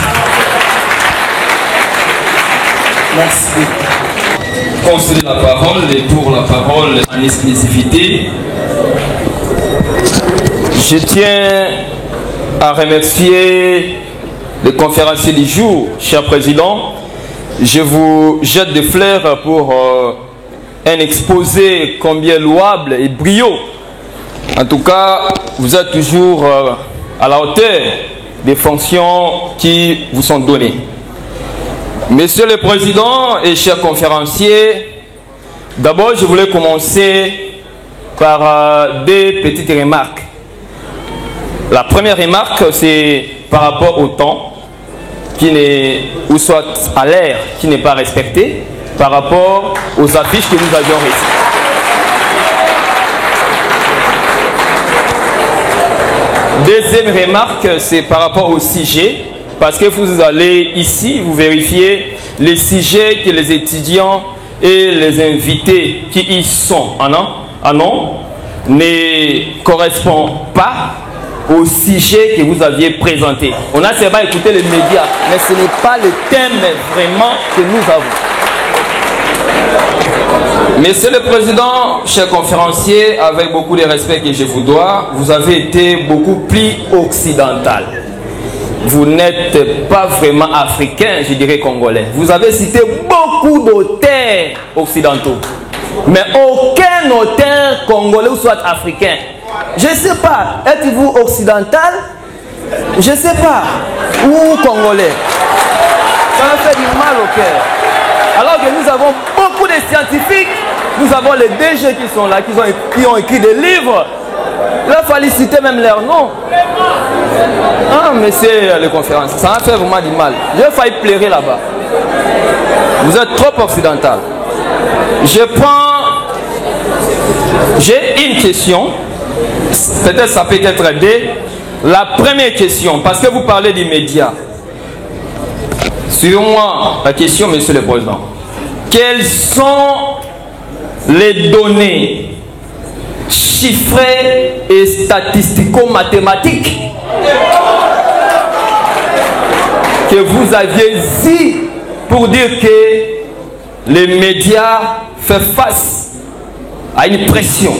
Merci. Concéder la parole et pour la parole en exclusivité, je tiens à remercier le conférencier du jour, cher président. Je vous jette des fleurs pour un exposé combien louable et brillant. En tout cas, vous êtes toujours à la hauteur des fonctions qui vous sont données. Monsieur le Président et chers conférenciers, d'abord je voulais commencer par des petites remarques. La première remarque, c'est par rapport au temps, qui n'est, ou soit à l'air, qui n'est pas respecté, par rapport aux affiches que nous avions reçues. Deuxième remarque, c'est par rapport au sujet, parce que vous allez ici, vous vérifiez les sujets que les étudiants et les invités qui y sont ne correspondent pas au sujet que vous aviez présenté. On a seulement écouté les médias, mais ce n'est pas le thème vraiment que nous avons. Monsieur le Président, cher conférencier, avec beaucoup de respect que je vous dois, vous avez été beaucoup plus occidental. Vous n'êtes pas vraiment africain, je dirais congolais. Vous avez cité beaucoup d'auteurs occidentaux, mais aucun auteur congolais ou soit africain. Je ne sais pas, êtes-vous occidental? Je ne sais pas. Ou congolais? Ça me fait du mal au cœur. Alors que nous avons beaucoup de scientifiques, nous avons les DG qui sont là, qui ont écrit des livres. Il a fallu citer même leur nom. Ah, monsieur le conférencier, ça m'a fait vraiment du mal. J'ai failli pleurer là-bas. Vous êtes trop occidental. J'ai une question. Peut-être ça peut être deux. La première question, parce que vous parlez des médias. Suivez-moi la question, monsieur le Président. Quelles sont les données chiffrées et statistico-mathématiques que vous aviez dit pour dire que les médias font face à une pression?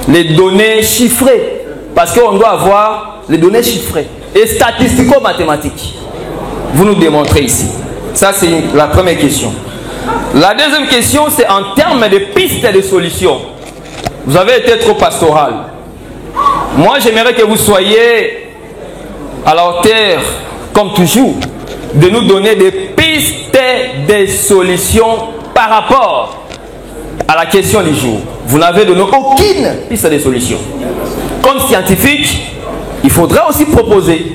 Les données chiffrées, parce qu'on doit avoir les données chiffrées et statistico-mathématiques. Vous nous démontrez ici. Ça, c'est la première question. La deuxième question, c'est en termes de pistes et de solutions. Vous avez été trop pastoral. Moi, j'aimerais que vous soyez à la hauteur, comme toujours, de nous donner des pistes et des solutions par rapport à la question du jour. Vous n'avez donné aucune piste de solution. Comme scientifique, il faudrait aussi proposer.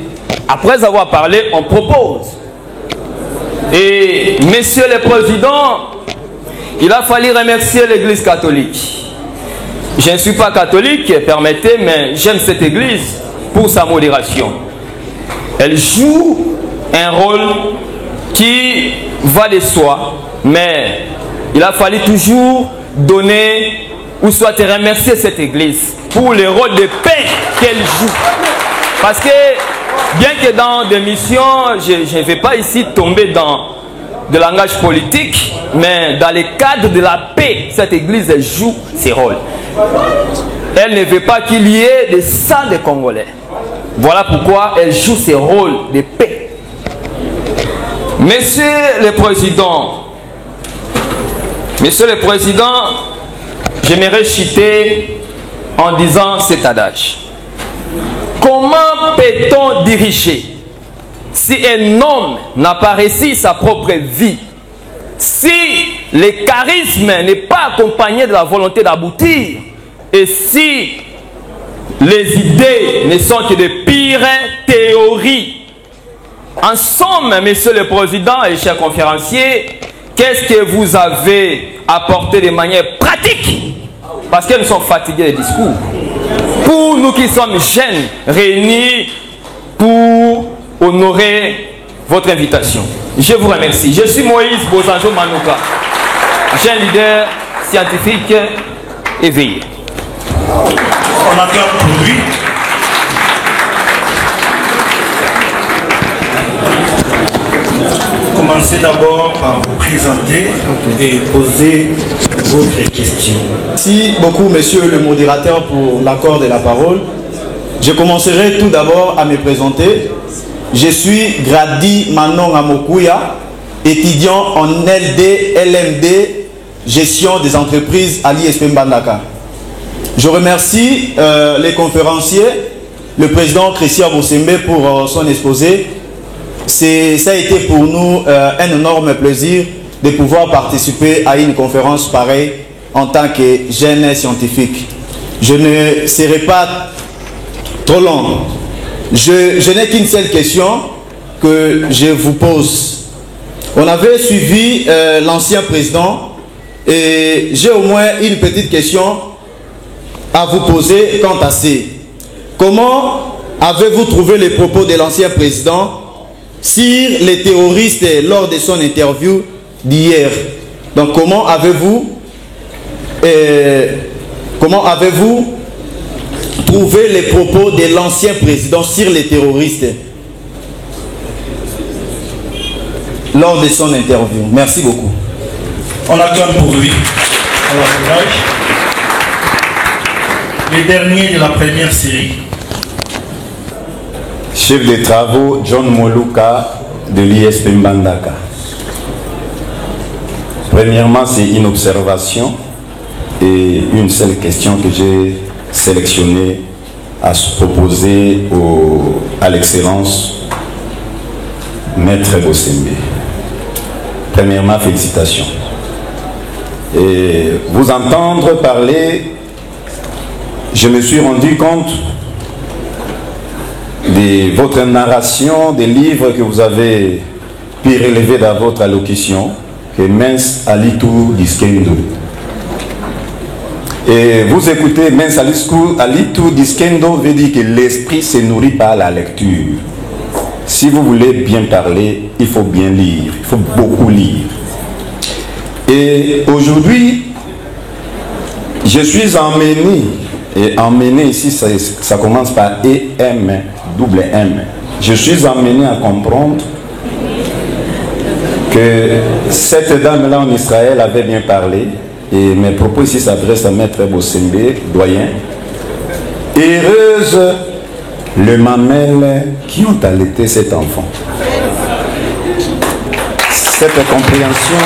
Après avoir parlé, on propose. Et Monsieur le Président, il a fallu remercier l'Église catholique. Je ne suis pas catholique, permettez, mais j'aime cette Église pour sa modération. Elle joue un rôle qui va de soi, mais il a fallu toujours donner ou soit remercier cette Église pour le rôle de paix qu'elle joue. Parce que bien que dans des missions, je ne vais pas ici tomber dans le langage politique, mais dans le cadre de la paix, cette Église joue ses rôles. Elle ne veut pas qu'il y ait des sang de Congolais. Voilà pourquoi elle joue ses rôles de paix. Monsieur le Président, j'aimerais citer en disant cet adage. Comment peut-on diriger si un homme n'a pas réussi sa propre vie? Si le charisme n'est pas accompagné de la volonté d'aboutir, et si les idées ne sont que de pires théories? En somme, Monsieur le Président et chers conférenciers, qu'est-ce que vous avez apporté de manière pratique? Parce que nous sommes fatigués des discours. Pour nous qui sommes jeunes, réunis pour honorer votre invitation. Je vous remercie. Je suis Moïse Bozanjo Manouka, jeune leader scientifique éveillé. On acclame pour lui. Commençons. commencer d'abord par vous présenter et poser votre question. Merci beaucoup, monsieur le modérateur, pour l'accord de la parole. Je commencerai tout d'abord à me présenter. Je suis Grady Manon Amokouya, étudiant en LD, LMD, gestion des entreprises à l'ISP Mbandaka. Je remercie les conférenciers, le président Christian Bosembe pour son exposé. Ça a été pour nous un énorme plaisir de pouvoir participer à une conférence pareille en tant que jeune scientifique. Je ne serai pas trop long. Je n'ai qu'une seule question que je vous pose. On avait suivi l'ancien président et j'ai au moins une petite question à vous poser quant à ça. Comment avez-vous trouvé les propos de l'ancien président sur les terroristes lors de son interview d'hier? Donc comment avez-vous trouvé les propos de l'ancien président sur les terroristes lors de son interview? Merci beaucoup. On acclame pour lui. Alors, les derniers de la première série. Chef de travaux John Moluka de l'ISP Mbandaka. Premièrement, c'est une observation et une seule question que j'ai sélectionnée à se proposer à l'excellence Maître Bosembe. Premièrement, félicitations. Et vous entendre parler, je me suis rendu compte de votre narration, des livres que vous avez pu relever dans votre allocution, que Mens Alitou Diskendo. Et vous écoutez Mens Alitou Diskendo veut dire que l'esprit se nourrit par la lecture. Si vous voulez bien parler, il faut bien lire, il faut beaucoup lire. Et aujourd'hui, je suis emmené, et emmené ici, ça commence par EM, double M. Je suis emmené à comprendre que cette dame-là en Israël avait bien parlé, et mes propos ici s'adressent à Maître Bosembe, doyen. Heureuse les mamelles qui ont allaité cet enfant. Cette compréhension,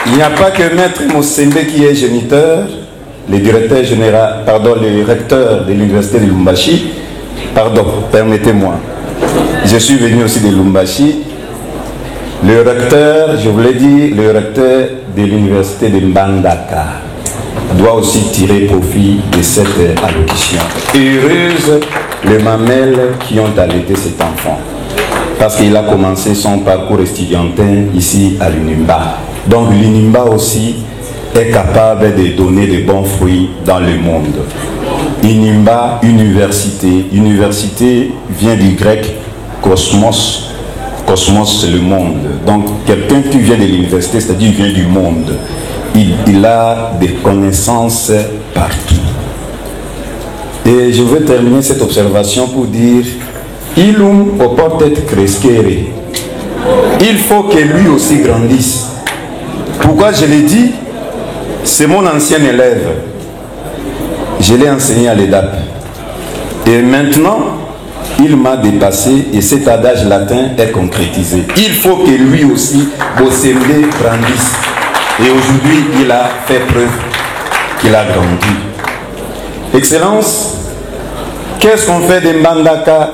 il n'y a pas que Maître Bosembe qui est géniteur, le directeur général, pardon, le recteur de l'université de Lubumbashi, pardon, permettez-moi. Je suis venu aussi de Lubumbashi. Le recteur, je vous l'ai dit, le recteur de l'université de Mbandaka doit aussi tirer profit de cette allocution. Heureuse les mamelles qui ont allaité cet enfant, parce qu'il a commencé son parcours estudiantin ici à l'UNIMBA. Donc l'UNIMBA aussi est capable de donner de bons fruits dans le monde. UNIMBA, université. Université vient du grec cosmos. Cosmos, c'est le monde. Donc quelqu'un qui vient de l'université, c'est-à-dire vient du monde. Il a des connaissances partout. Et je vais terminer cette observation pour dire Ilum oportet crescere. Il faut que lui aussi grandisse. Pourquoi je l'ai dit? C'est mon ancien élève. Je l'ai enseigné à l'EDAP. Et maintenant, il m'a dépassé et cet adage latin est concrétisé. Il faut que lui aussi, Bosembe, grandisse. Et aujourd'hui, il a fait preuve qu'il a grandi. Excellence, qu'est-ce qu'on fait de Mbandaka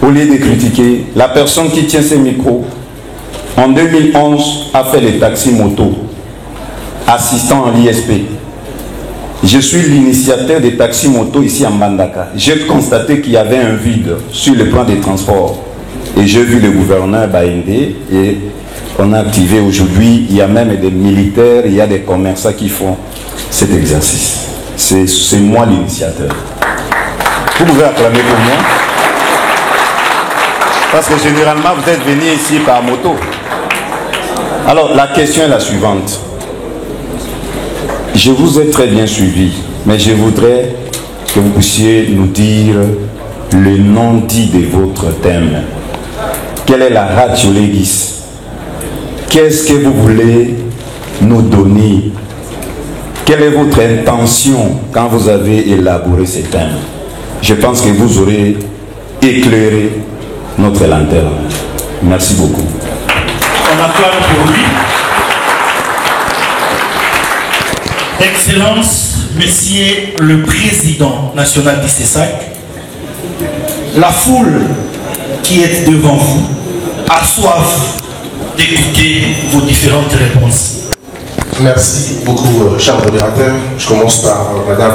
au lieu de critiquer? La personne qui tient ses micros, en 2011, a fait les taxis moto, assistant à l'ISP. Je suis l'initiateur des taxis moto ici à Mbandaka. J'ai constaté qu'il y avait un vide sur le plan des transports. Et j'ai vu le gouverneur Baïndé et on a activé aujourd'hui, il y a même des militaires, il y a des commerçants qui font cet exercice. C'est moi l'initiateur. Vous pouvez acclamer pour moi. Parce que généralement, vous êtes venus ici par moto. Alors, la question est la suivante. Je vous ai très bien suivi, mais je voudrais que vous puissiez nous dire le nom dit de votre thème. quelle est la ratio legis? Qu'est-ce que vous voulez nous donner? Quelle est votre intention quand vous avez élaboré ces thèmes? Je pense que vous aurez éclairé notre lanterne. Merci beaucoup. On acclame pour lui. Excellence, Monsieur le Président national du CESAC, la foule qui est devant vous a soif d'écouter vos différentes réponses. Merci beaucoup, cher modérateur. Je commence par Madame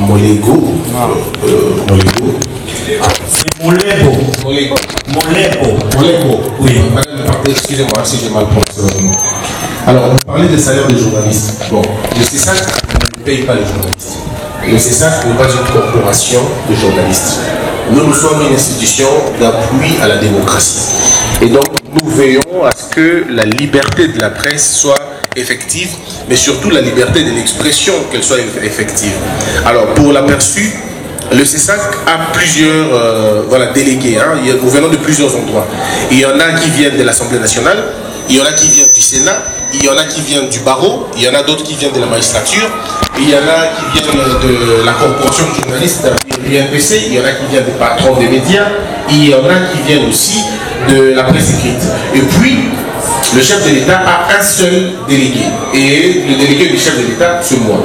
Molego. C'est Molego. Oui. Madame, excusez-moi si j'ai mal prononcé. Alors, vous parlez des salaires des journalistes. Bon, le CESAC ne paye pas les journalistes. Le CESAC n'est pas une corporation de journalistes. Nous sommes une institution d'appui à la démocratie. Et donc, nous veillons à ce que la liberté de la presse soit effective, mais surtout la liberté de l'expression, qu'elle soit effective. Alors, pour l'aperçu, le CESAC a plusieurs délégués. Hein. Nous venons de plusieurs endroits. Il y en a qui viennent de l'Assemblée nationale, il y en a qui viennent du Sénat, il y en a qui viennent du barreau, il y en a d'autres qui viennent de la magistrature, il y en a qui viennent de la corporation de journalistes, l'UNPC, il y en a qui viennent des patrons des médias, il y en a qui viennent aussi de la presse écrite. Et puis, le chef de l'État a un seul délégué. Et le délégué du chef de l'État, c'est moi.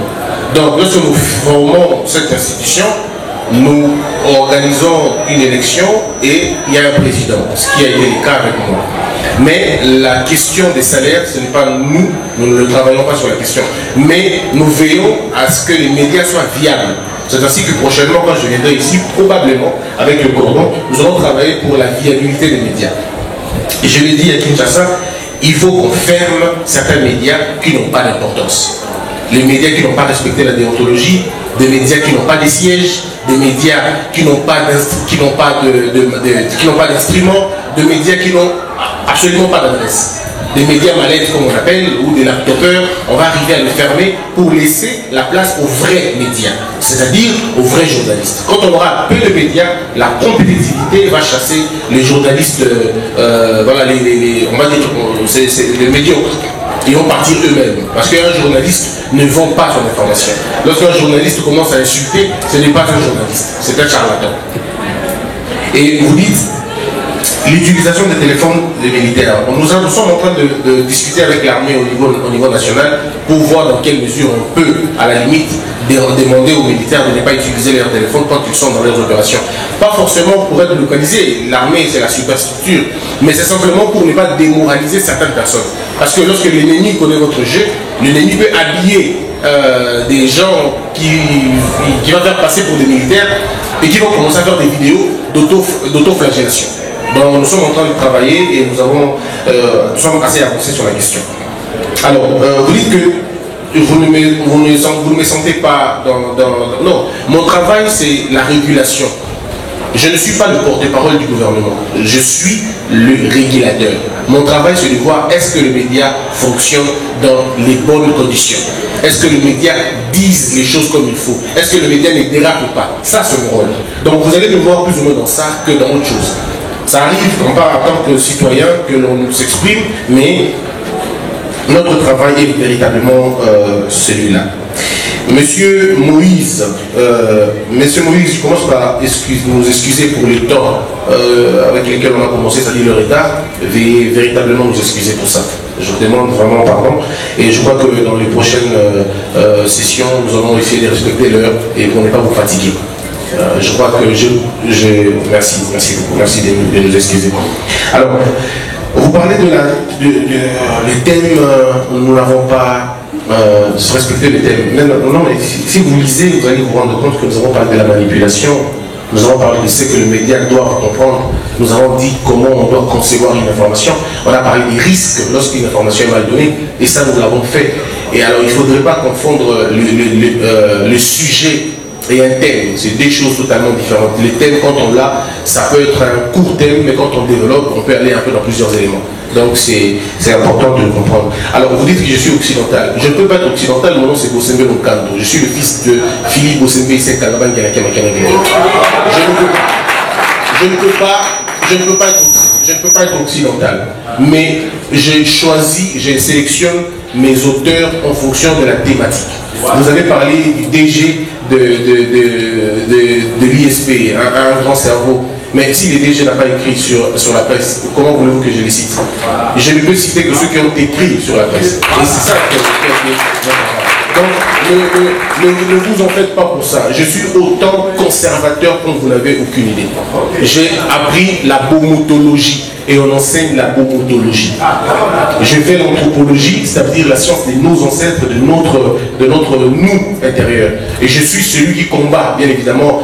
Donc, lorsque nous formons cette institution, nous organisons une élection et il y a un président, ce qui a été le cas avec moi. Mais la question des salaires, ce n'est pas nous ne travaillons pas sur la question. Mais nous veillons à ce que les médias soient viables. C'est ainsi que prochainement, quand je viendrai ici, probablement, avec le cordon, nous allons travailler pour la viabilité des médias. Et je l'ai dit à Kinshasa, il faut qu'on ferme certains médias qui n'ont pas d'importance. Les médias qui n'ont pas respecté la déontologie, des médias qui n'ont pas de sièges, des médias qui n'ont pas d'instruments, des médias qui n'ont absolument pas d'adresse. Des médias malades comme on appelle, ou des laptopeurs, on va arriver à les fermer pour laisser la place aux vrais médias, c'est-à-dire aux vrais journalistes. Quand on aura peu de médias, la compétitivité va chasser les journalistes, on va dire, les médiocres. Ils vont partir eux-mêmes, parce qu'un journaliste ne vend pas son information. Lorsqu'un journaliste commence à insulter, ce n'est pas un journaliste, c'est un charlatan. Et vous dites, l'utilisation des téléphones des militaires. Nous sommes en train de discuter avec l'armée au niveau national pour voir dans quelle mesure on peut, à la limite, demander aux militaires de ne pas utiliser leurs téléphones quand ils sont dans leurs opérations. Pas forcément pour être localisés, l'armée c'est la superstructure, mais c'est simplement pour ne pas démoraliser certaines personnes. Parce que lorsque l'ennemi connaît votre jeu, l'ennemi peut habiller des gens qui vont faire passer pour des militaires et qui vont commencer à faire des vidéos d'autoflagellation. Donc nous sommes en train de travailler et nous sommes assez avancés sur la question. Alors, vous dites que vous ne me sentez pas dans... Non, mon travail c'est la régulation. Je ne suis pas le porte-parole du gouvernement, je suis le régulateur. Mon travail c'est de voir est-ce que les médias fonctionnent dans les bonnes conditions. Est-ce que les médias disent les choses comme il faut? Est-ce que les médias ne dérapent pas? Ça c'est mon rôle. Donc vous allez me voir plus ou moins dans ça que dans autre chose. Ça arrive en tant que citoyen que l'on s'exprime, mais notre travail est véritablement celui-là. Monsieur Moïse, je commence par nous excuser pour le temps avec lequel on a commencé, c'est-à-dire le retard, et véritablement nous excuser pour ça. Je vous demande vraiment pardon, et je crois que dans les prochaines sessions, nous allons essayer de respecter l'heure et pour ne pas vous fatiguer. Je crois que merci beaucoup, merci de nous excuser. Alors, vous parlez les thèmes, nous n'avons pas respecté les thèmes. Non, mais si vous lisez, vous allez vous rendre compte que nous avons parlé de la manipulation, nous avons parlé de ce que le média doit comprendre, nous avons dit comment on doit concevoir une information, on a parlé des risques lorsqu'une information est mal donnée, et ça nous l'avons fait. Et alors, il ne faudrait pas confondre le sujet et un thème, c'est deux choses totalement différentes. Les thèmes, quand on l'a, ça peut être un court thème, mais quand on développe, on peut aller un peu dans plusieurs éléments. Donc c'est important de le comprendre. Alors vous dites que je suis occidental. Je ne peux pas être occidental, mon nom c'est Bosembe Mokanto. Je suis le fils de Philippe Bosembe Issek Kalaban Ganakema Kanagé. Je ne peux je ne peux pas être occidental, mais je sélectionne mes auteurs en fonction de la thématique. Vous avez parlé du DG de l'ISP, un grand cerveau. Mais si les DG n'a pas écrit sur la presse, comment voulez-vous que je les cite? Je ne peux citer que ceux qui ont écrit sur la presse. Et c'est ça que donc, ne vous en faites pas pour ça. Je suis autant conservateur que vous n'avez aucune idée. J'ai appris la bomotologie et on enseigne la bomotologie. Je fais l'anthropologie, c'est-à-dire la science de nos ancêtres, de notre nous intérieur. Et je suis celui qui combat, bien évidemment,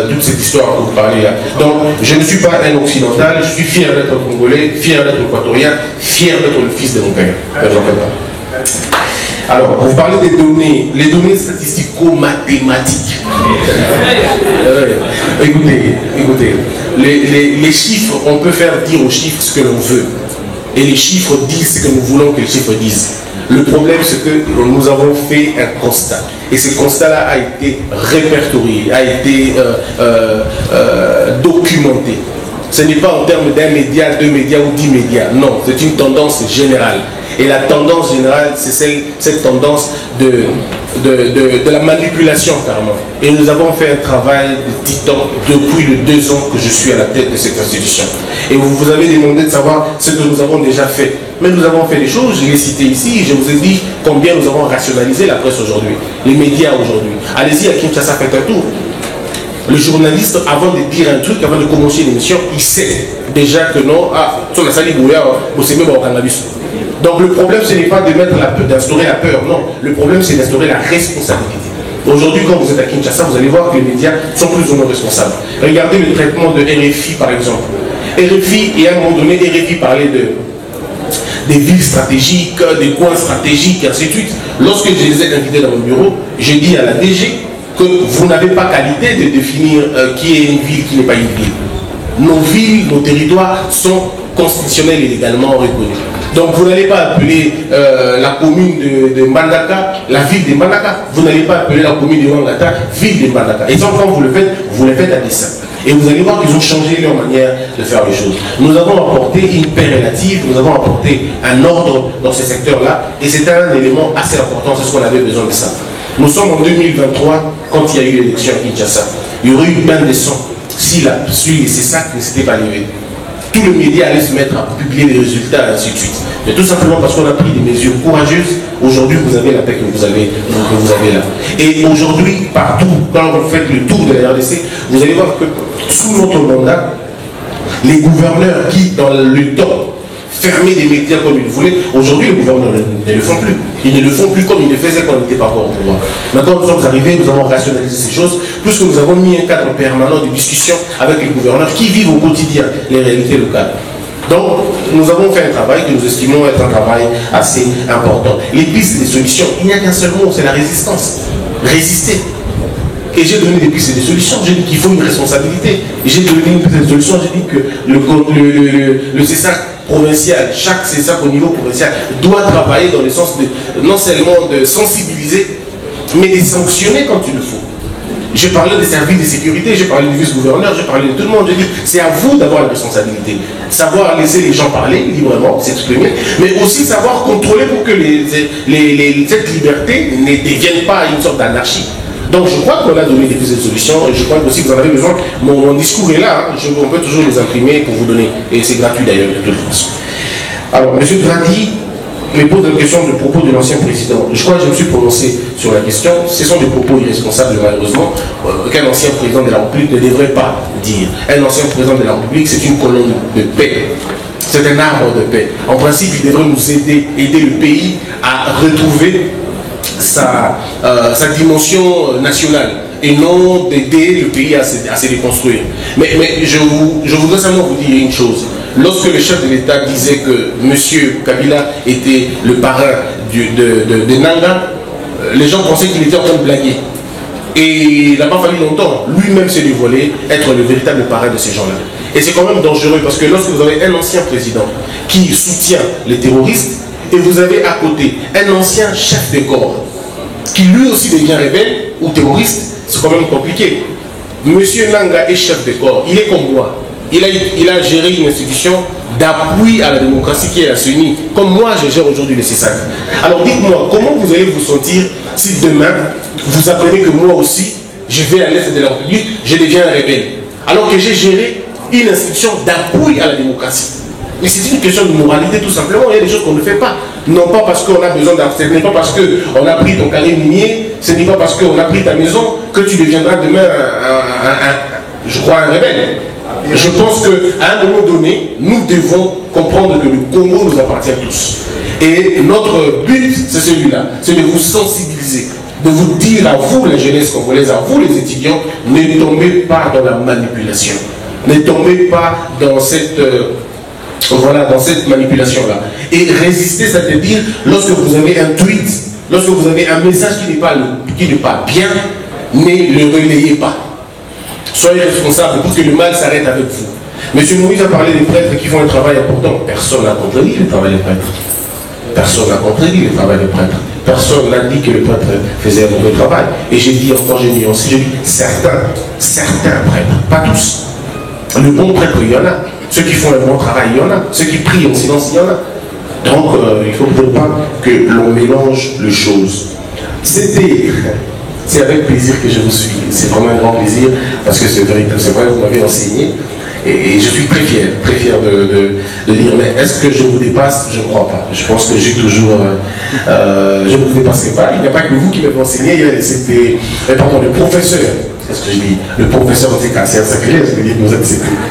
toute cette histoire que vous parlez là. Donc, je ne suis pas un occidental, je suis fier d'être congolais, fier d'être équatorien, fier d'être le fils de mon père. Alors, vous parlez des données, les données statistico-mathématiques. Écoutez, les chiffres, on peut faire dire aux chiffres ce que l'on veut. Et les chiffres disent ce que nous voulons que les chiffres disent. Le problème, c'est que nous avons fait un constat. Et ce constat-là a été répertorié, a été documenté. Ce n'est pas en termes d'un média, 2 médias ou 10 médias. Non, c'est une tendance générale. Et la tendance générale, c'est cette tendance de la manipulation, carrément. Et nous avons fait un travail de titan depuis les 2 ans que je suis à la tête de cette institution. Et vous avez demandé de savoir ce que nous avons déjà fait. Mais nous avons fait des choses, je l'ai cité ici, je vous ai dit combien nous avons rationalisé la presse aujourd'hui, les médias aujourd'hui. Allez-y à Kinshasa, faites un tour. Le journaliste, avant de dire un truc, avant de commencer l'émission, il sait déjà que non, sur la salle c'est même au cannabis. Donc le problème, ce n'est pas d'instaurer la peur, non. Le problème, c'est d'instaurer la responsabilité. Aujourd'hui, quand vous êtes à Kinshasa, vous allez voir que les médias sont plus ou moins responsables. Regardez le traitement de RFI, par exemple. RFI, et à un moment donné, RFI parlait des villes stratégiques, des coins stratégiques, et ainsi de suite. Lorsque je les ai invités dans mon bureau, j'ai dit à la DG que vous n'avez pas qualité de définir qui est une ville, qui n'est pas une ville. Nos villes, nos territoires sont constitutionnels et légalement reconnus. Donc vous n'allez pas appeler la commune de Mbandaka la ville de Mbandaka. Vous n'allez pas appeler la commune de Wangata ville de Mbandaka. Et ça, quand vous le faites à dessein. Et vous allez voir qu'ils ont changé leur manière de faire les choses. Nous avons apporté une paix relative, nous avons apporté un ordre dans ces secteurs-là. Et c'est un élément assez important, c'est ce qu'on avait besoin de ça. Nous sommes en 2023, quand il y a eu l'élection à Kinshasa. Il y aurait eu plein de sons. Si la suite, c'est ça qui ne s'était pas arrivé. Tout le média allait se mettre à publier les résultats, et ainsi de suite. Mais tout simplement parce qu'on a pris des mesures courageuses, aujourd'hui vous avez la paix que vous avez là. Et aujourd'hui, partout, quand vous faites le tour de la RDC, vous allez voir que sous notre mandat, les gouverneurs qui, dans le temps, fermaient des médias comme ils voulaient, aujourd'hui les gouverneurs ne le font plus. Ils ne le font plus comme ils le faisaient quand on n'était pas encore au pouvoir. Maintenant nous sommes arrivés, nous avons rationalisé ces choses, puisque nous avons mis un cadre permanent de discussion avec les gouverneurs qui vivent au quotidien les réalités locales. Donc, nous avons fait un travail que nous estimons être un travail assez important. Les pistes des solutions, il n'y a qu'un seul mot, c'est la résistance. Résister. Et j'ai donné des pistes des solutions, j'ai dit qu'il faut une responsabilité. Et j'ai donné une piste de solution, j'ai dit que le CESAC provincial, chaque CESAC au niveau provincial doit travailler dans le sens de, non seulement de sensibiliser, mais de sanctionner quand il le faut. J'ai parlé des services de sécurité, j'ai parlé du vice-gouverneur, j'ai parlé de tout le monde. J'ai dit, c'est à vous d'avoir la responsabilité. Savoir laisser les gens parler librement, s'exprimer, mais aussi savoir contrôler pour que cette liberté ne devienne pas une sorte d'anarchie. Donc je crois qu'on a donné des pistes de solutions et je crois aussi que vous en avez besoin. Mon discours est là, hein. On peut toujours les imprimer pour vous donner. Et c'est gratuit d'ailleurs de toute façon. Alors, M. Draghi me pose une question de propos de l'ancien président. Je crois que je me suis prononcé sur la question. Ce sont des propos irresponsables, malheureusement, qu'un ancien président de la République ne devrait pas dire. Un ancien président de la République, c'est une colonne de paix. C'est un arbre de paix. En principe, il devrait nous aider le pays à retrouver sa dimension nationale et non d'aider le pays à se déconstruire. Mais je voudrais seulement vous dire une chose. Lorsque le chef de l'État disait que M. Kabila était le parrain de Nanga, les gens pensaient qu'il était en train de blaguer. Et il n'a pas fallu longtemps. Lui-même s'est dévoilé être le véritable parrain de ces gens-là. Et c'est quand même dangereux parce que lorsque vous avez un ancien président qui soutient les terroristes, et vous avez à côté un ancien chef de corps qui lui aussi devient rebelle ou terroriste, c'est quand même compliqué. Monsieur Nanga est chef de corps, il est comme moi. il a géré une institution d'appui à la démocratie qui est la CENI, comme moi je gère aujourd'hui le CESAC. Alors dites-moi, comment vous allez vous sentir si demain, vous apprenez que moi aussi, je vais à l'est de la République, je deviens un rebelle, alors que j'ai géré une institution d'appui à la démocratie. Mais c'est une question de moralité tout simplement, il y a des choses qu'on ne fait pas. Non pas parce qu'on a besoin d'abstenir, ce n'est pas parce qu'on a pris ton carré minier, ce n'est pas parce qu'on a pris ta maison que tu deviendras demain je crois un rebelle. Je pense qu'à un moment donné, nous devons comprendre que le Congo nous appartient tous. Et notre but, c'est celui-là, c'est de vous sensibiliser, de vous dire à vous, la jeunesse congolaise, à vous, les étudiants, ne tombez pas dans la manipulation. Ne tombez pas dans cette... voilà, dans cette manipulation-là. Et résister, c'est-à-dire, lorsque vous avez un tweet, lorsque vous avez un message qui n'est pas bien, ne le relayez pas. Soyez responsables pour que le mal s'arrête avec vous. Monsieur Moïse a parlé des prêtres qui font un travail important. Personne n'a contredit le travail des prêtres. Personne n'a contredit le travail des prêtres. Personne n'a dit que le prêtre faisait un mauvais travail. Et j'ai dit encore, j'ai nuancé, j'ai dit certains prêtres, pas tous. Le bon prêtre, il y en a. Ceux qui font un bon travail, il y en a. Ceux qui prient en silence, il y en a. Donc, il ne faut pas que l'on mélange les choses. C'est avec plaisir que je vous suis. C'est vraiment un grand plaisir parce que c'est vrai, vous m'avez enseigné. Et je suis très fier de dire, mais est-ce que je vous dépasse? Je ne crois pas. Je pense que j'ai toujours... je ne vous dépasserai pas. Il n'y a pas que vous qui m'avez enseigné. C'était, pardon, le professeur. C'est ce que je dis. Le professeur, c'est un sacrilège.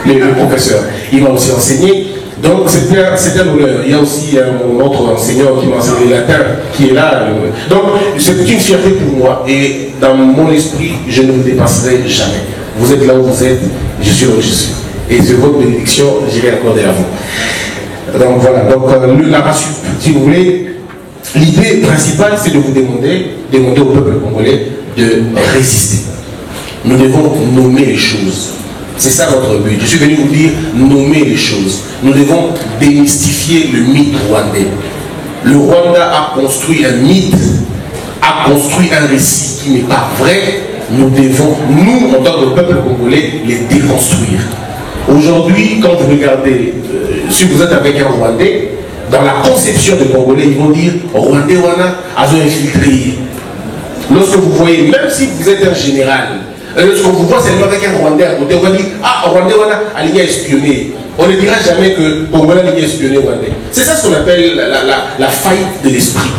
Le professeur. Il m'a aussi enseigné. Donc c'est un honneur. Il y a aussi un autre enseignant qui m'a enseigné le latin, qui est là. Donc c'est une fierté pour moi. Et dans mon esprit, je ne vous dépasserai jamais. Vous êtes là où vous êtes, je suis là où je suis. Et c'est votre bénédiction, j'irai accorder à vous. Donc voilà, donc la race, si vous voulez, l'idée principale, c'est de vous demander au peuple congolais de résister. Nous devons nommer les choses. C'est ça notre but. Je suis venu vous dire, nommer les choses. Nous devons démystifier le mythe rwandais. Le Rwanda a construit un mythe, a construit un récit qui n'est pas vrai. Nous devons, nous, en tant que peuple congolais, les déconstruire. Aujourd'hui, quand vous regardez, si vous êtes avec un Rwandais, dans la conception des Congolais, ils vont dire Rwandais, a infiltré. Lorsque vous voyez, même si vous êtes un général, lorsque vous voyez seulement avec un Rwandais à côté, on va dire ah, Rwandais, a espionné. On ne dira jamais que Congolais a espionné Rwandais. C'est ça ce qu'on appelle la faillite de l'esprit.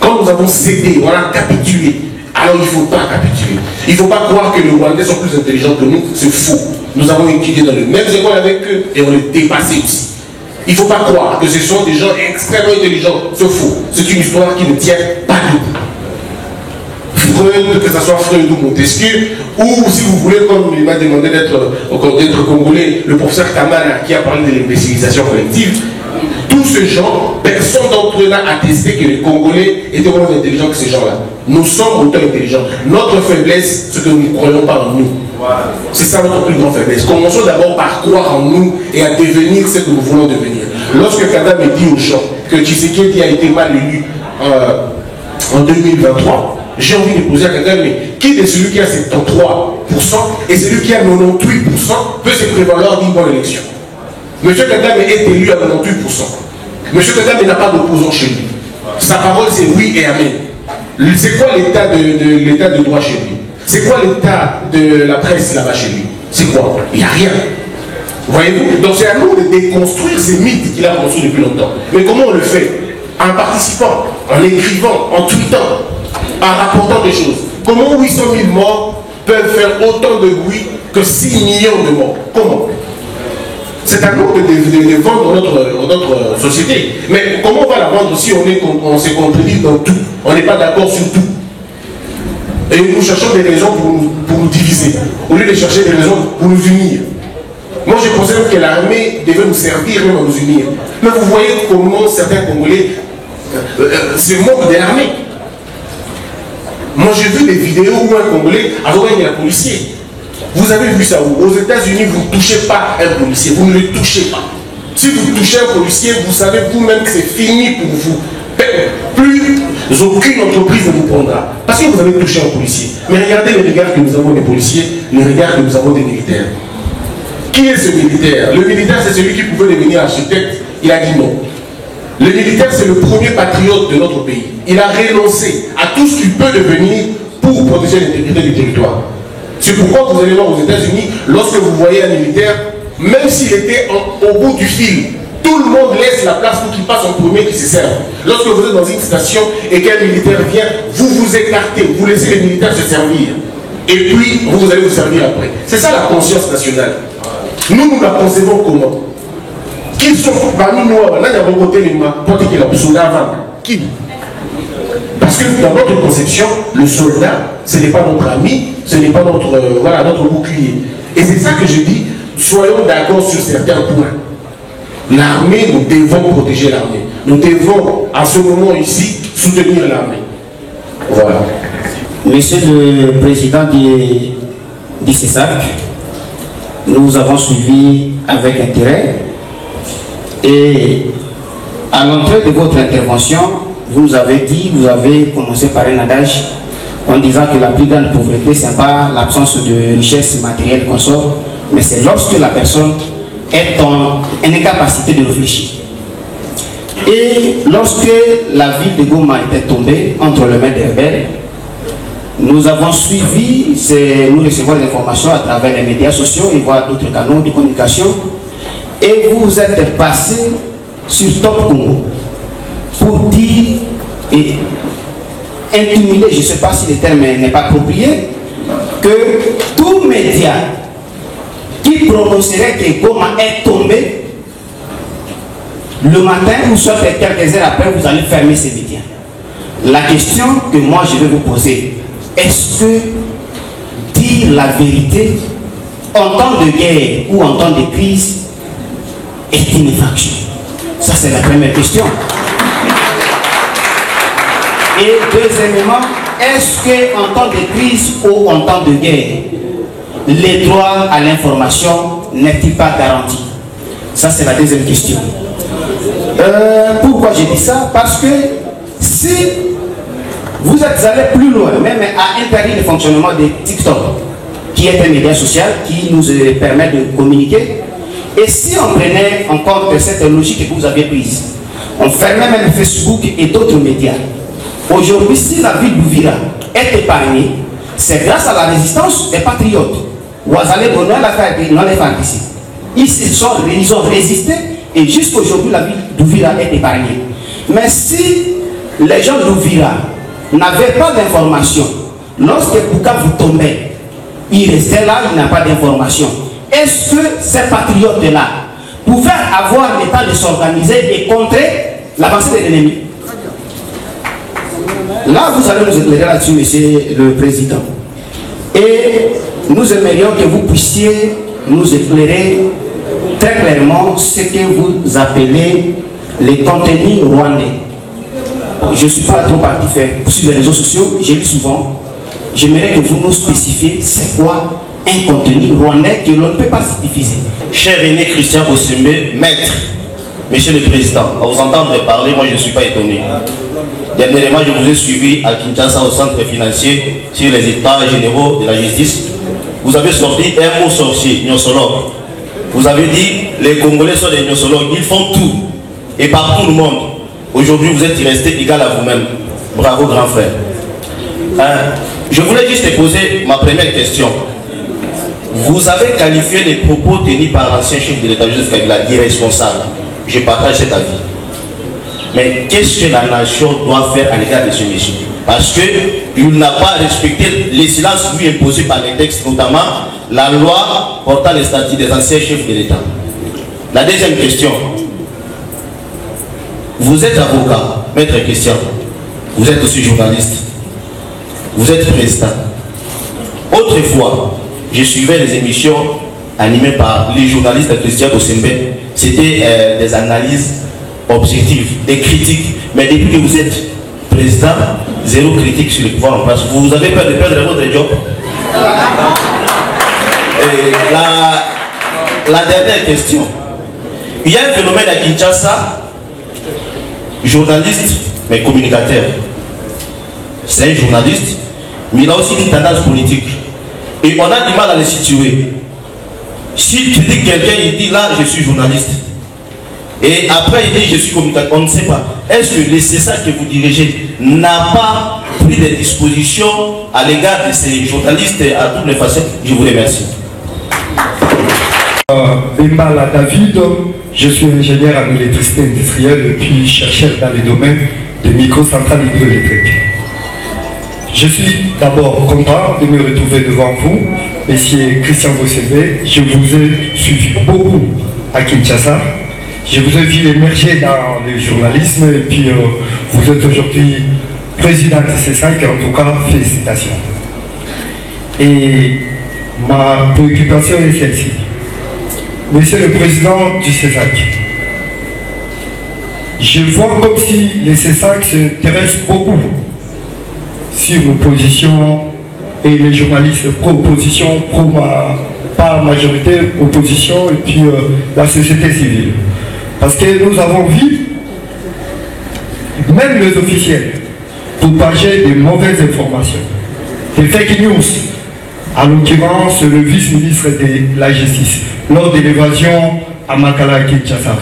Quand nous avons cédé, on a capitulé. Alors il ne faut pas capituler. Il ne faut pas croire que les Rwandais sont plus intelligents que nous, c'est faux. Nous avons étudié dans les mêmes écoles avec eux et on les dépassé aussi. Il ne faut pas croire que ce sont des gens extrêmement intelligents, c'est faux. C'est une histoire qui ne tient pas debout. Freud, que ce soit Freud ou Montesquieu, ou si vous voulez, comme il m'a demandé d'être congolais, le professeur Kamara qui a parlé de l'imbécilisation collective, tous ces gens, personne d'entre eux n'a attesté que les Congolais étaient moins intelligents que ces gens-là. Nous sommes autant intelligents. Notre faiblesse, c'est que nous ne croyons pas en nous. C'est ça notre plus grande faiblesse. Commençons d'abord par croire en nous et à devenir ce que nous voulons devenir. Lorsque Kagame dit aux gens que Tshisekedi a été mal élu en 2023, j'ai envie de poser à Kagame, qui est celui qui a 73% et celui qui a 98% peut se prévaloir d'une bonne élection? Monsieur Kagame est élu à 98%. Monsieur Kagame n'a pas d'opposant chez lui. Sa parole c'est oui et amen. C'est quoi l'état de droit chez lui? C'est quoi l'état de la presse là-bas chez lui? C'est quoi? Il n'y a rien. Voyez-vous? Donc c'est à nous de déconstruire ces mythes qu'il a construits depuis longtemps. Mais comment on le fait? En participant, en écrivant, en tweetant, en rapportant des choses. Comment 800 000 morts peuvent faire autant de bruit que 6 millions de morts? Comment? C'est à nous de vendre notre société. Mais comment on va la vendre si on se contredit dans tout? On n'est pas d'accord sur tout. Et nous cherchons des raisons pour nous diviser, au lieu de chercher des raisons pour nous unir. Moi, je pensais que l'armée devait nous servir même à nous unir. Mais vous voyez comment certains Congolais se moquent de l'armée. Moi, j'ai vu des vidéos où un Congolais a gagné un policier. Vous avez vu ça où? Aux États-Unis, vous ne touchez pas un policier, vous ne le touchez pas. Si vous touchez un policier, vous savez vous-même que c'est fini pour vous. Plus aucune entreprise ne vous prendra. Parce que vous avez touché un policier. Mais regardez les regards que nous avons des policiers, les regards que nous avons des militaires. Qui est ce militaire? Le militaire, c'est celui qui pouvait devenir architecte. Il a dit non. Le militaire, c'est le premier patriote de notre pays. Il a renoncé à tout ce qu'il peut devenir pour protéger l'intégrité du territoire. C'est pourquoi vous allez voir aux États-Unis, lorsque vous voyez un militaire, même s'il était au bout du fil, tout le monde laisse la place pour qu'il passe en premier, qui se serve. Lorsque vous êtes dans une station et qu'un militaire vient, vous vous écartez, vous laissez les militaires se servir. Et puis, vous allez vous servir après. C'est ça la conscience nationale. Nous la concevons comment? Qui sont parmi nous? Qui? Parce que dans notre conception, le soldat, ce n'est pas notre ami, ce n'est pas notre, voilà, notre bouclier. Et c'est ça que je dis, soyons d'accord sur certains points. L'armée, nous devons protéger l'armée. Nous devons, à ce moment ici, soutenir l'armée. Voilà. Monsieur le Président du CESAC, nous avons suivi avec intérêt et à l'entrée de votre intervention, vous nous avez dit, vous avez commencé par un adage en disant que la plus grande pauvreté, ce n'est pas l'absence de richesse matérielle qu'on sort, mais c'est lorsque la personne est en incapacité de réfléchir. Et lorsque la ville de Goma était tombée entre les mains des rebelles, nous avons suivi, nous recevons des informations à travers les médias sociaux et voire d'autres canaux de communication, et vous êtes passé sur Top Congo pour dire et intimider, je ne sais pas si le terme n'est pas approprié, que tout média qui prononcerait que Goma est tombé, le matin ou soit quelques heures après, vous allez fermer ces médias. La question que moi je vais vous poser, est-ce que dire la vérité en temps de guerre ou en temps de crise est une infraction? Ça, c'est la première question. Et deuxièmement, est-ce qu'en temps de crise ou en temps de guerre, les droits à l'information n'est-il pas garanti? Ça, c'est la deuxième question. Pourquoi je dis ça? Parce que si vous êtes allé plus loin, même à interdire le fonctionnement de TikTok, qui est un média social qui nous permet de communiquer, et si on prenait en compte cette logique que vous avez prise, on fermait même Facebook et d'autres médias. Aujourd'hui, si la ville d'Ouvira est épargnée, c'est grâce à la résistance des patriotes. Ils ont résisté et jusqu'aujourd'hui, la ville d'Ouvira est épargnée. Mais si les gens d'Ouvira n'avaient pas d'information, lorsque Bukavu tombait, ils restaient là, il n'y a pas d'information. Est-ce que ces patriotes-là pouvaient avoir le temps de s'organiser et contrer l'avancée de l'ennemi? Là, vous allez nous éclairer là-dessus, Monsieur le Président. Et nous aimerions que vous puissiez nous éclairer très clairement ce que vous appelez les contenus rwandais. Je ne suis pas trop parti faire sur les réseaux sociaux, j'ai lu souvent. J'aimerais que vous nous spécifiez c'est quoi un contenu rwandais que l'on ne peut pas diffuser. Cher René Christian Bossembe, maître, Monsieur le Président, à vous entendre parler, moi je ne suis pas étonné. Dernièrement, je vous ai suivi à Kinshasa au centre financier sur les états généraux de la justice. Vous avez sorti un mot sorcier, Nyosologue. Vous avez dit les Congolais sont des Nyosologues, ils font tout et par tout le monde. Aujourd'hui, vous êtes resté égal à vous-même. Bravo, grand frère. Je voulais juste te poser ma première question. Vous avez qualifié les propos tenus par l'ancien chef de l'État, Joseph Kabila, d'irresponsable. Je partage cet avis. Mais qu'est-ce que la nation doit faire à l'égard de ce monsieur? Parce qu'il n'a pas respecté les silences lui imposés par les textes, notamment la loi portant les statuts des anciens chefs de l'État. La deuxième question. Vous êtes avocat, maître Christian. Vous êtes aussi journaliste. Vous êtes président. Autrefois, je suivais les émissions animées par les journalistes de Christian Bossembe. C'était des analyses objectives, des critiques. Mais depuis que vous êtes président, zéro critique sur le pouvoir en place. Vous avez peur de perdre votre job. Et la dernière question. Il y a un phénomène à Kinshasa, journaliste, mais communicateur. C'est un journaliste, mais il a aussi une tendance politique. Et on a du mal à le situer. Si tu dis quelqu'un, il dit là, je suis journaliste. Et après, il dit je suis communicateur. On ne sait pas. Est-ce que le CESAC que vous dirigez n'a pas pris des dispositions à l'égard de ces journalistes à toutes les facettes? Je vous remercie. Bembala David, je suis ingénieur en électricité industrielle et puis chercheur dans les domaines des microcentrales hydroélectriques. Je suis d'abord content de me retrouver devant vous, Monsieur Christian Bossébé. Je vous ai suivi beaucoup à Kinshasa. Je vous ai vu émerger dans le journalisme et puis vous êtes aujourd'hui président de CESAC, en tout cas, félicitations. Et ma préoccupation est celle-ci. Monsieur le Président du CESAC, je vois comme si le CESAC s'intéresse beaucoup sur l'opposition et les journalistes pro-opposition, pas majorité, opposition et puis la société civile. Parce que nous avons vu, même les officiels, propager de mauvaises informations, des fake news, en l'occurrence le vice-ministre de la Justice, lors de l'évasion à Makala et Kinshasa.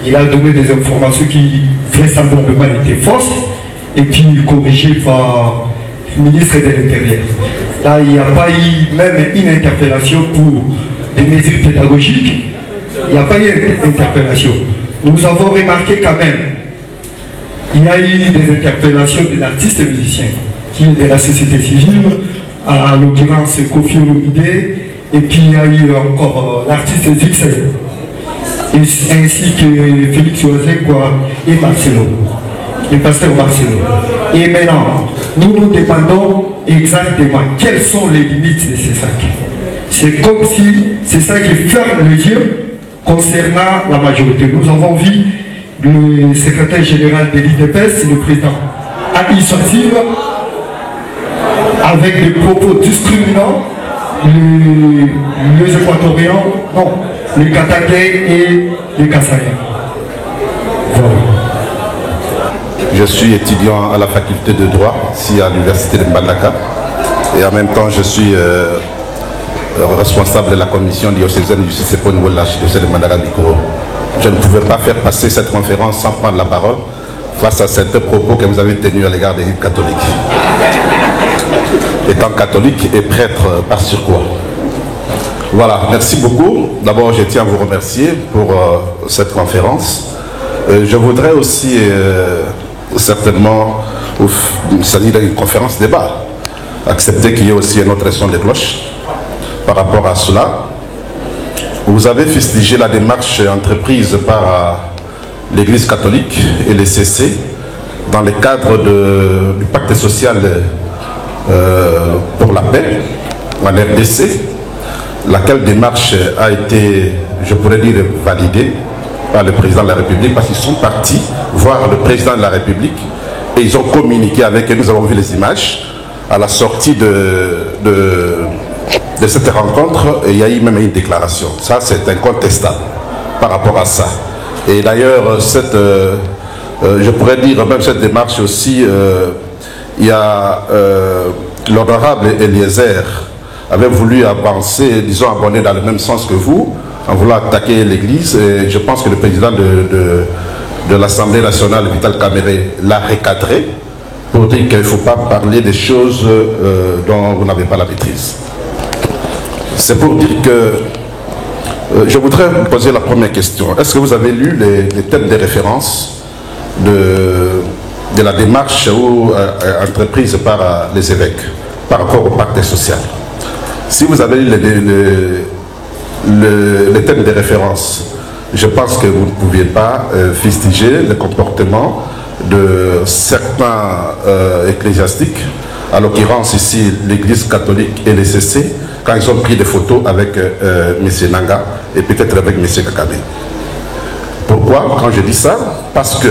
Il a donné des informations qui vraisemblablement étaient fausses et puis corrigées par le ministre de l'Intérieur. Là, il n'y a pas eu même une interpellation pour des mesures pédagogiques. Il n'y a pas eu d'interpellation. Nous avons remarqué quand même, il y a eu des interpellations de l'artiste musicien qui est de la société civile, à l'occurrence Kofi Olomide, et puis il y a eu encore l'artiste Zixel, ainsi que Félix Oazekwa et Marcelo, le pasteur Marcelo. Et maintenant, nous nous demandons exactement quelles sont les limites de CESAC. C'est comme si CESAC ferme les yeux concernant la majorité. Nous avons vu le secrétaire général de l'IDPS, le président Adi Sotil, avec des propos discriminants, les Équatoriens, non, les Katangais et les Kassaïens. Voilà. Je suis étudiant à la faculté de droit, ici à l'université de Mbandaka, et en même temps je suis responsable de la commission diocésaine du CCPO au niveau de la diocèse de Mbandaka-Bikoro. Je ne pouvais pas faire passer cette conférence sans prendre la parole face à certains propos que vous avez tenus à l'égard des catholiques. Étant catholique et prêtre par surcroît. Voilà, merci beaucoup. D'abord, je tiens à vous remercier pour cette conférence. Je voudrais aussi certainement, il s'agit d'une conférence débat, accepter qu'il y ait aussi un autre son de cloche par rapport à cela. Vous avez fustigé la démarche entreprise par l'Église catholique et les CC dans le cadre du pacte social pour la paix en RDC, laquelle démarche a été, je pourrais dire, validée par le président de la République, parce qu'ils sont partis voir le président de la République et ils ont communiqué avec eux. Nous avons vu les images à la sortie de cette rencontre, et il y a eu même une déclaration. Ça, c'est incontestable par rapport à ça. Et d'ailleurs, je pourrais dire même cette démarche aussi, il y a l'honorable Eliezer avait voulu avancer, disons abonner dans le même sens que vous, en voulant attaquer l'Église, et je pense que le président de l'Assemblée nationale, Vital Kamere, l'a recadré pour dire qu'il ne faut pas parler des choses dont vous n'avez pas la maîtrise. C'est pour dire que je voudrais vous poser la première question. Est-ce que vous avez lu les thèmes de référence de la démarche entreprise par les évêques par rapport au pacte social? Si vous avez lu les thèmes de référence, je pense que vous ne pouviez pas fustiger le comportement de certains ecclésiastiques, à l'occurrence ici l'Église catholique et les CC, quand ils ont pris des photos avec M. Nanga et peut-être avec M. Kakabe. Pourquoi quand je dis ça? Parce que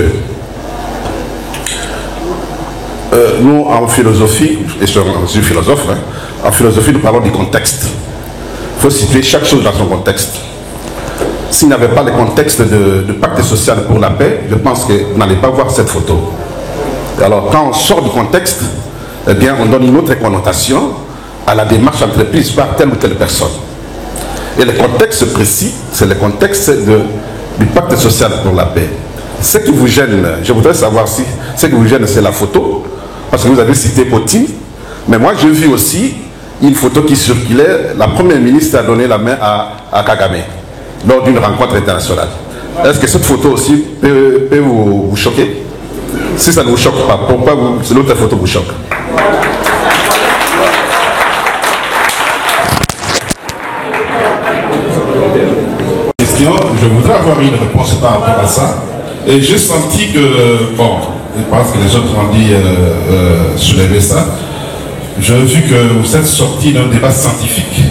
nous, en philosophie, et je suis philosophe, hein, en philosophie, nous parlons du contexte. Il faut situer chaque chose dans son contexte. S'il n'y avait pas le contexte de pacte social pour la paix, je pense que vous n'allez pas voir cette photo. Et alors, quand on sort du contexte, eh bien, on donne une autre connotation à la démarche entreprise par telle ou telle personne. Et le contexte précis, c'est le contexte du pacte social pour la paix. Ce qui vous gêne, je voudrais savoir si ce qui vous gêne, c'est la photo, parce que vous avez cité Poutine, mais moi j'ai vu aussi une photo qui circulait, la première ministre a donné la main à Kagame lors d'une rencontre internationale. Est-ce que cette photo aussi peut vous choquer? Si ça ne vous choque pas, pourquoi l'autre photo vous choque? Je voudrais avoir une réponse par rapport à ça. Et j'ai senti que, bon, je pense que les autres ont dit soulever ça. J'ai vu que vous êtes sorti d'un débat scientifique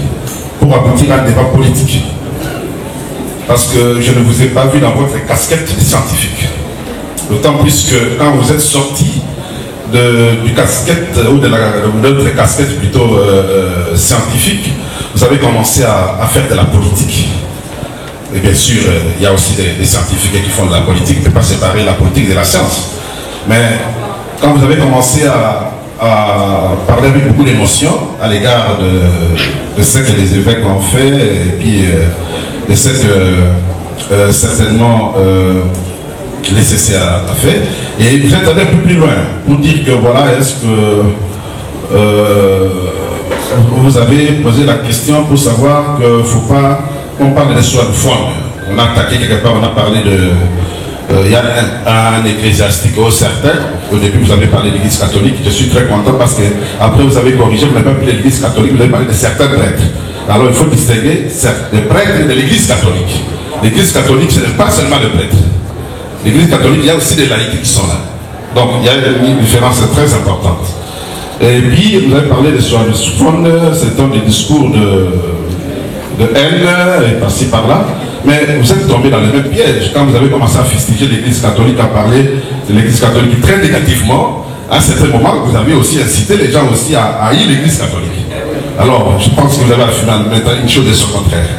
pour aboutir à un débat politique. Parce que je ne vous ai pas vu dans votre casquette scientifique. D'autant plus que quand vous êtes sorti du casquette, ou de notre casquette plutôt scientifique, vous avez commencé à faire de la politique. Et bien sûr, il y a aussi des scientifiques qui font de la politique, on ne peut pas séparer la politique de la science. Mais quand vous avez commencé à parler avec beaucoup d'émotion à l'égard de ce que les évêques ont fait, et puis de ce que certainement les CC a fait, et vous êtes allé un peu plus loin pour dire que voilà, est-ce que vous avez posé la question pour savoir qu'il ne faut pas qu'on parle de soi de fond. On a attaqué quelque part, on a parlé il y a un ecclésiastique certain. Au début, vous avez parlé de l'église catholique. Je suis très content parce que après vous avez corrigé, vous n'avez pas appelé l'église catholique, vous avez parlé de certains prêtres. Alors il faut distinguer les prêtres de l'église catholique. L'église catholique, ce n'est pas seulement le prêtre. L'église catholique, il y a aussi des laïcs qui sont là. Donc il y a une différence très importante. Et puis, vous avez parlé de soifisme, c'est un des discours de haine, et par-ci par-là. Mais vous êtes tombé dans le même piège. Quand vous avez commencé à fustiger l'église catholique, à parler de l'église catholique très négativement, à un certain moment, vous avez aussi incité les gens aussi à haïr l'église catholique. Alors, je pense que vous avez affiné une chose de son contraire.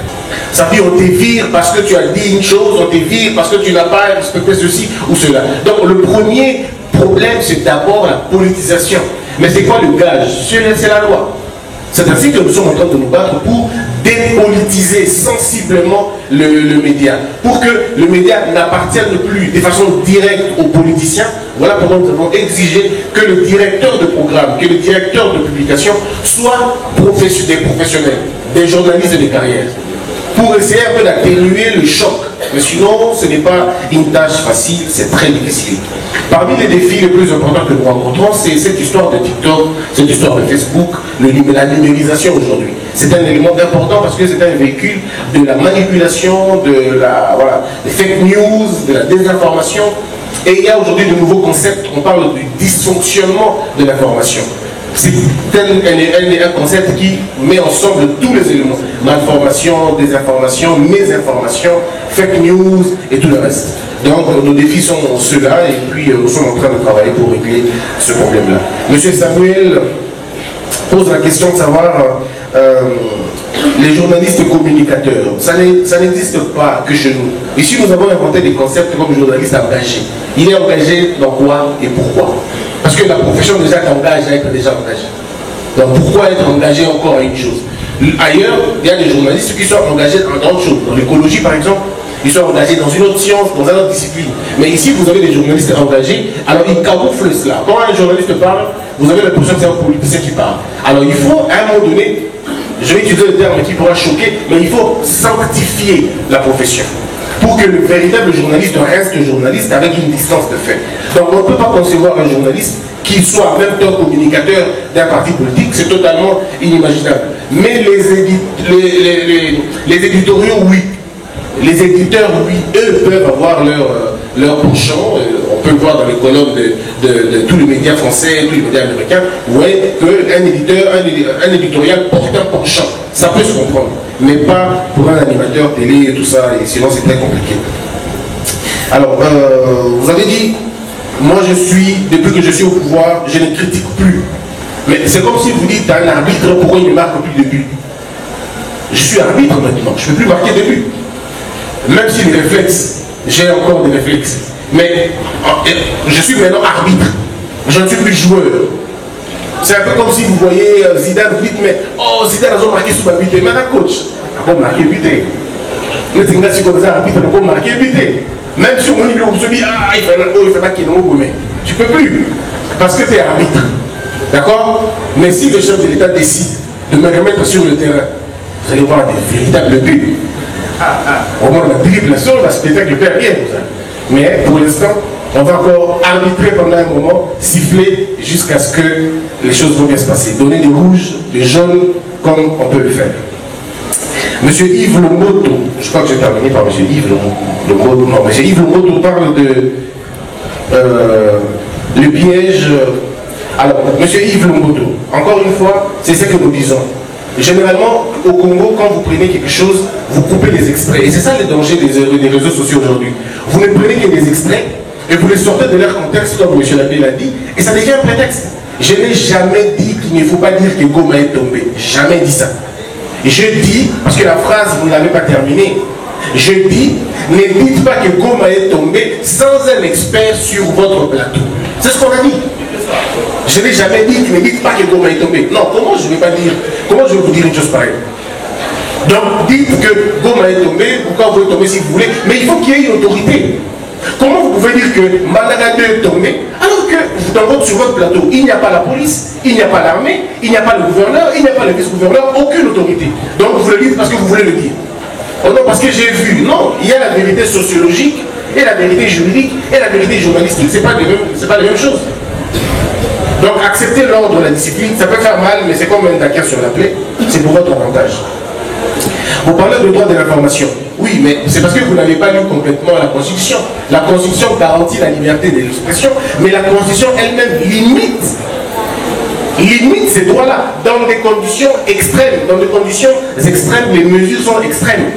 Ça dit on te vire parce que tu as dit une chose, on te vire parce que tu n'as pas respecté ceci ou cela. Donc le premier problème, c'est d'abord la politisation. Mais c'est quoi le gage? C'est la loi. C'est ainsi que nous sommes en train de nous battre pour dépolitiser sensiblement le média. Pour que le média n'appartienne plus de façon directe aux politiciens. Voilà pourquoi nous avons exigé que le directeur de programme, que le directeur de publication soit des professionnels, des journalistes de carrière. Pour essayer un peu d'atténuer le choc. Mais sinon, ce n'est pas une tâche facile, c'est très difficile. Parmi les défis les plus importants que nous rencontrons, c'est cette histoire de TikTok, cette histoire de Facebook, la numérisation aujourd'hui. C'est un élément important parce que c'est un véhicule de la manipulation, des fake news, de la désinformation. Et il y a aujourd'hui de nouveaux concepts, on parle du dysfonctionnement de l'information. C'est un concept qui met ensemble tous les éléments. Malformation, désinformation, mésinformation, fake news et tout le reste. Donc nos défis sont ceux-là et puis nous sommes en train de travailler pour régler ce problème-là. Monsieur Samuel pose la question de savoir les journalistes communicateurs. Ça n'existe pas que chez nous. Ici nous avons inventé des concepts comme journaliste engagé. Il est engagé dans quoi et pourquoi? Parce que la profession déjà t'engage à être déjà engagé. Donc pourquoi être engagé encore à une chose? Ailleurs, il y a des journalistes qui sont engagés dans d'autres choses. Dans l'écologie par exemple, ils sont engagés dans une autre science, dans une autre discipline. Mais ici, vous avez des journalistes engagés, alors ils camouflent cela. Quand un journaliste parle, vous avez l'impression que c'est un politicien qui parle. Alors il faut, à un moment donné, je vais utiliser le terme qui pourra choquer, mais il faut sanctifier la profession. Pour que le véritable journaliste reste journaliste avec une distance de fait. Donc on ne peut pas concevoir un journaliste qui soit en même temps communicateur d'un parti politique, c'est totalement inimaginable. Mais les éditoriaux, oui. Les éditeurs, oui, eux peuvent avoir leur penchant. On peut le voir dans les colonnes de tous les médias français, tous les médias américains. Vous voyez qu'un éditorial porte un penchant. Ça peut se comprendre. Mais pas pour un animateur télé et tout ça, et sinon c'est très compliqué. Alors, vous avez dit, moi depuis que je suis au pouvoir, je ne critique plus. Mais c'est comme si vous dites à un arbitre, pourquoi il ne marque plus de but? Je suis arbitre maintenant, je ne peux plus marquer de but. Même si les réflexes, j'ai encore des réflexes. Mais je suis maintenant arbitre. Je ne suis plus joueur. C'est un peu comme si vous voyez Zidane, vous dites, mais oh, Zidane a marqué sous ma but, mais un coach a pas marqué but. Le Zidane, c'est comme ça, arbitre n'a pas marqué but. Même si on se dit, ah, il fait pas qu'il y ait mais tu peux plus, parce que tu es arbitre. D'accord? Mais si le chef de l'État décide de me remettre sur le terrain, vous allez voir des véritables buts. Au moins, on a dribble la chose, la spectacle perd rien. Mais pour l'instant, on va encore arbitrer pendant un moment, siffler jusqu'à ce que les choses vont bien se passer. Donner des rouges, des jaunes, comme on peut le faire. Monsieur Yves Lomoto, je crois que j'ai terminé par monsieur Yves Lomoto. Non, monsieur Yves Lomoto parle de le piège. Alors, monsieur Yves Lomoto, encore une fois, c'est ce que nous disons. Généralement, au Congo, quand vous prenez quelque chose, vous coupez les extraits. Et c'est ça le danger des réseaux sociaux aujourd'hui. Vous ne prenez que des extraits et vous les sortez de leur contexte, comme M. Labbé l'a dit, et ça devient un prétexte. Je n'ai jamais dit qu'il ne faut pas dire que Goma est tombé. Jamais dit ça. Je dis, parce que la phrase, vous ne l'avez pas terminée, je dis, ne dites pas que Goma est tombé sans un expert sur votre plateau. C'est ce qu'on a dit. Je n'ai jamais dit, ne dites pas que Goma est tombé. Non, comment je ne vais pas dire, comment je vais vous dire une chose pareille? Donc, dites que Goma est tombé, pourquoi vous pouvez tomber si vous voulez, mais il faut qu'il y ait une autorité. Comment vous pouvez dire que Mandanga 2 est tombé alors que sur votre plateau, il n'y a pas la police, il n'y a pas l'armée, il n'y a pas le gouverneur, il n'y a pas le vice-gouverneur, aucune autorité. Donc vous le dites parce que vous voulez le dire. Oh non, parce que j'ai vu. Non, il y a la vérité sociologique et la vérité juridique et la vérité journalistique, c'est pas les mêmes choses. Donc accepter l'ordre de la discipline, ça peut faire mal, mais c'est comme un taquin sur la plaie, c'est pour votre avantage. Vous parlez de droit de l'information. Oui, mais c'est parce que vous n'avez pas lu complètement la Constitution. La Constitution garantit la liberté de l'expression, mais la Constitution elle-même limite ces droits-là dans des conditions extrêmes. Dans des conditions extrêmes, les mesures sont extrêmes.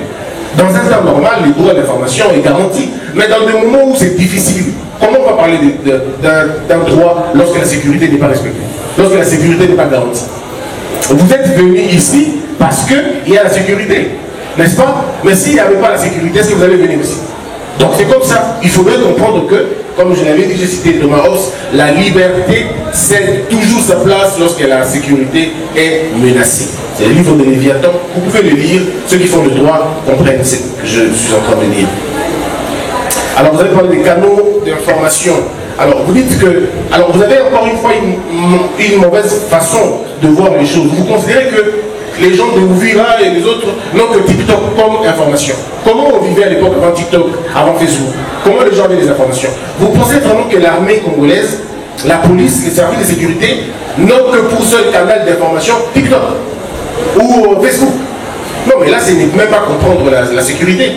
Dans un temps normal, le droit de l'information est garanti. Mais dans des moments où c'est difficile, comment on va parler d'un droit lorsque la sécurité n'est pas respectée, lorsque la sécurité n'est pas garantie? Vous êtes venu ici parce qu'il y a la sécurité, n'est-ce pas? Mais s'il n'y avait pas la sécurité, est-ce que vous allez venir ici? Donc c'est comme ça. Il faudrait comprendre que, comme je l'avais dit, j'ai cité Thomas Hobbes, la liberté cède toujours sa place lorsque la sécurité est menacée. C'est le livre de Léviathan. Vous pouvez le lire. Ceux qui font le droit comprennent ce que je suis en train de dire. Alors vous avez parlé des canaux d'information. Alors vous dites que... Alors vous avez encore une fois une mauvaise façon de voir les choses. Vous considérez que les gens de Ouvira et les autres n'ont que TikTok comme information. Comment on vivait à l'époque avant TikTok, avant Facebook? Comment les gens avaient des informations? Vous pensez vraiment que l'armée congolaise, la police, les services de sécurité n'ont que pour seul canal d'information TikTok ou Facebook? Non, mais là, ce n'est même pas comprendre la sécurité.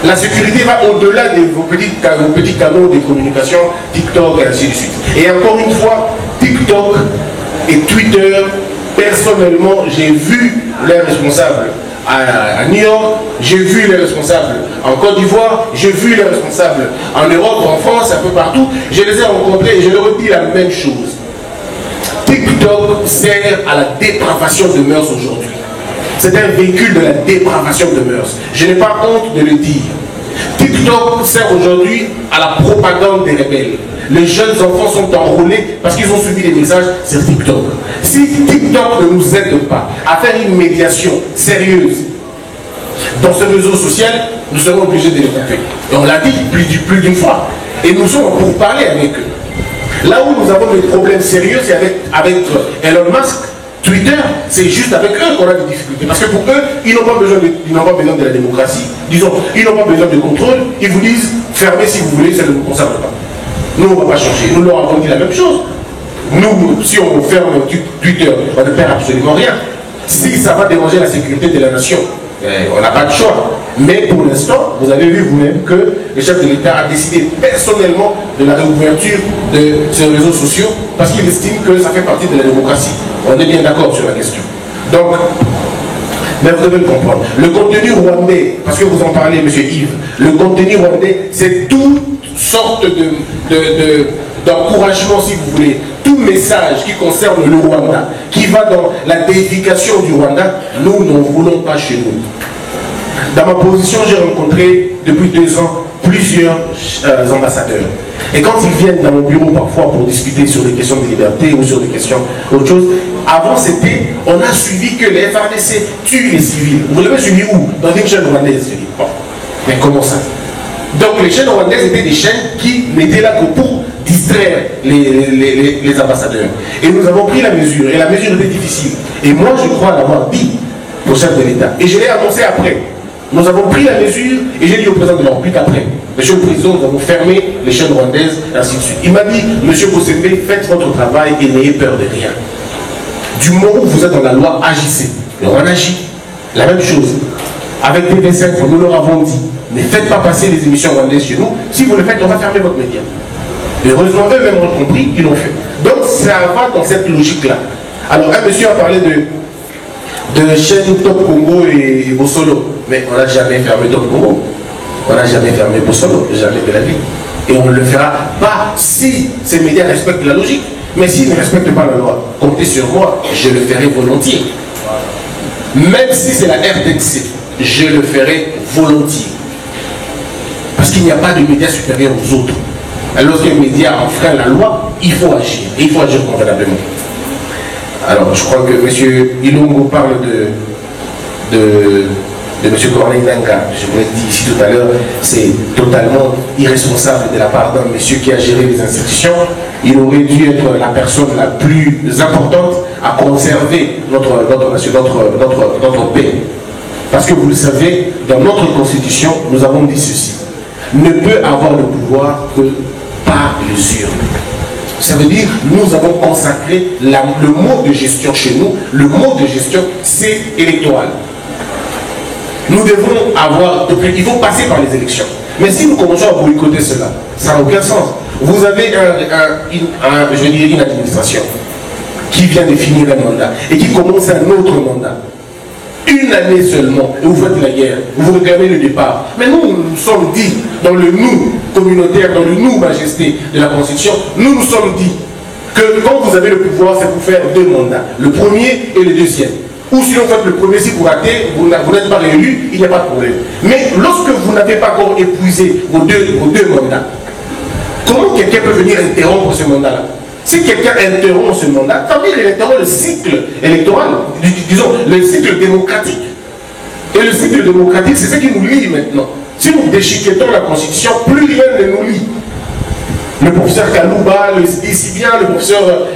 La sécurité va au-delà de vos petits canaux de communication, TikTok et ainsi de suite. Et encore une fois, TikTok et Twitter, personnellement, j'ai vu les responsables à New York, j'ai vu les responsables en Côte d'Ivoire, j'ai vu les responsables en Europe, en France, un peu partout. Je les ai rencontrés et je leur ai dit la même chose. TikTok sert à la dépravation de mœurs aujourd'hui. C'est un véhicule de la dépravation de mœurs. Je n'ai pas honte de le dire. TikTok sert aujourd'hui à la propagande des rebelles. Les jeunes enfants sont enrôlés parce qu'ils ont suivi les messages sur TikTok. Si TikTok ne nous aide pas à faire une médiation sérieuse dans ce réseau social, nous serons obligés de les couper. Et on l'a dit plus d'une fois. Et nous sommes pour parler avec eux. Là où nous avons des problèmes sérieux, c'est avec Elon Musk. Twitter, c'est juste avec eux qu'on a des difficultés. Parce que pour eux, ils n'ont pas besoin de la démocratie. Disons, ils n'ont pas besoin de contrôle. Ils vous disent, fermez si vous voulez, ça ne vous concerne pas. Nous, on ne va pas changer. Nous leur avons dit la même chose. Nous, si on ferme Twitter, on ne perd absolument rien. Si ça va déranger la sécurité de la nation, on n'a pas de choix. Mais pour l'instant, vous avez vu vous-même que le chef de l'État a décidé personnellement de la réouverture de ces réseaux sociaux parce qu'il estime que ça fait partie de la démocratie. On est bien d'accord sur la question. Donc, mais vous devez le comprendre. Le contenu rwandais, parce que vous en parlez, M. Yves, le contenu rwandais, c'est toutes sortes d'encouragement, si vous voulez, tout message qui concerne le Rwanda, qui va dans la déification du Rwanda, nous n'en voulons pas chez nous. Dans ma position, j'ai rencontré depuis 2 ans plusieurs ambassadeurs. Et quand ils viennent dans mon bureau parfois pour discuter sur des questions de liberté ou sur des questions autre chose, avant c'était, on a suivi que les FARDC tuent les civils. Vous l'avez suivi où? Dans une chaîne rwandaise. Je dis, bon, mais comment ça? Donc les chaînes rwandaises étaient des chaînes qui n'étaient là que pour distraire les ambassadeurs. Et nous avons pris la mesure, et la mesure était difficile. Et moi je crois l'avoir dit au chef de l'État. Et je l'ai annoncé après. Nous avons pris la mesure, et j'ai dit au président de la République après, Monsieur le Président, nous avons fermé les chaînes rwandaises, et ainsi de suite. Il m'a dit, Monsieur Bosembe, faites votre travail et n'ayez peur de rien. Du moment où vous êtes dans la loi, agissez. Et on agit. La même chose. Avec TV5, nous leur avons dit, ne faites pas passer les émissions rwandaises chez nous. Si vous le faites, on va fermer votre média. Et heureusement, eux-mêmes ont compris, ils l'ont fait. Donc ça va dans cette logique-là. Alors, un monsieur a parlé de chaîne Top Congo et Bossolo. Mais on n'a jamais fermé Top Congo. On n'a jamais fermé Bossolo, jamais de la vie. Et on ne le fera pas si ces médias respectent la logique. Mais s'ils ne respectent pas la loi, comptez sur moi, je le ferai volontiers. Même si c'est la RDC, je le ferai volontiers. Parce qu'il n'y a pas de médias supérieurs aux autres. Lorsqu'un média enfreint la loi, il faut agir. Et il faut agir convenablement. Alors, je crois que M. Ilongo parle de M. Corneille Nangaa. Je vous l'ai dit ici tout à l'heure, c'est totalement irresponsable de la part d'un monsieur qui a géré les institutions. Il aurait dû être la personne la plus importante à conserver notre paix. Parce que vous le savez, dans notre constitution, nous avons dit ceci. Ne peut avoir le pouvoir que par les urnes. Ça veut dire, nous avons consacré le mot de gestion chez nous. Le mot de gestion, c'est électoral. Nous devons avoir, il faut passer par les élections. Mais si nous commençons à boycotter cela, ça n'a aucun sens. Vous avez une administration qui vient de finir un mandat et qui commence un autre mandat. Une année seulement, et vous faites la guerre, vous réclamez le départ. Mais nous sommes dit, dans le nous communautaire, dans le nous majesté de la Constitution, nous sommes dit que quand vous avez le pouvoir, c'est pour faire 2 mandats, le premier et le deuxième. Ou si vous faites le premier, si vous ratez, vous n'êtes pas réélu, il n'y a pas de problème. Mais lorsque vous n'avez pas encore épuisé vos deux mandats, comment quelqu'un peut venir interrompre ce mandat-là? Si quelqu'un interrompt ce mandat, ça veut dire qu'il interrompt le cycle électoral, disons, le cycle démocratique. Et le cycle démocratique, c'est ce qui nous lie maintenant. Si nous déchiquetons la Constitution, plus rien ne nous lie. Le professeur Kalouba le dit si bien, le professeur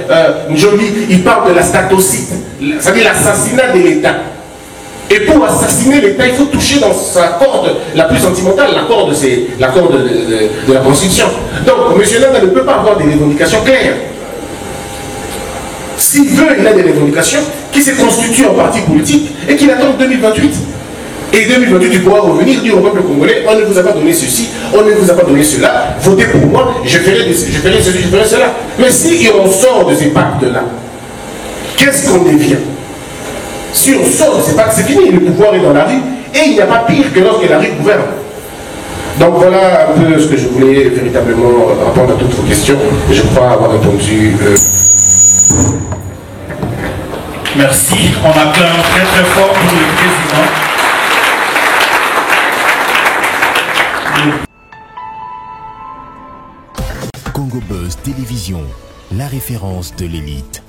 Njoli, il parle de la statocide, c'est-à-dire l'assassinat de l'État. Et pour assassiner l'État, il faut toucher dans sa corde la plus sentimentale, la corde de la Constitution. Donc, M. Nanga ne peut pas avoir des revendications claires. S'il veut, il a des revendications qui se constituent en parti politique et qu'il attend 2028. Et 2028, il pourra revenir, dire au peuple congolais, on ne vous a pas donné ceci, on ne vous a pas donné cela, votez pour moi, je ferai ceci, je ferai cela. Mais si on sort de ces pactes-là, qu'est-ce qu'on devient? Si on sort de ces pactes, c'est fini, le pouvoir est dans la rue, et il n'y a pas pire que lorsque la rue gouverne. Donc voilà un peu ce que je voulais véritablement répondre à toutes vos questions. Je crois avoir répondu. Merci. On acclame très très fort pour le président. Congo Buzz Télévision, la référence de l'élite.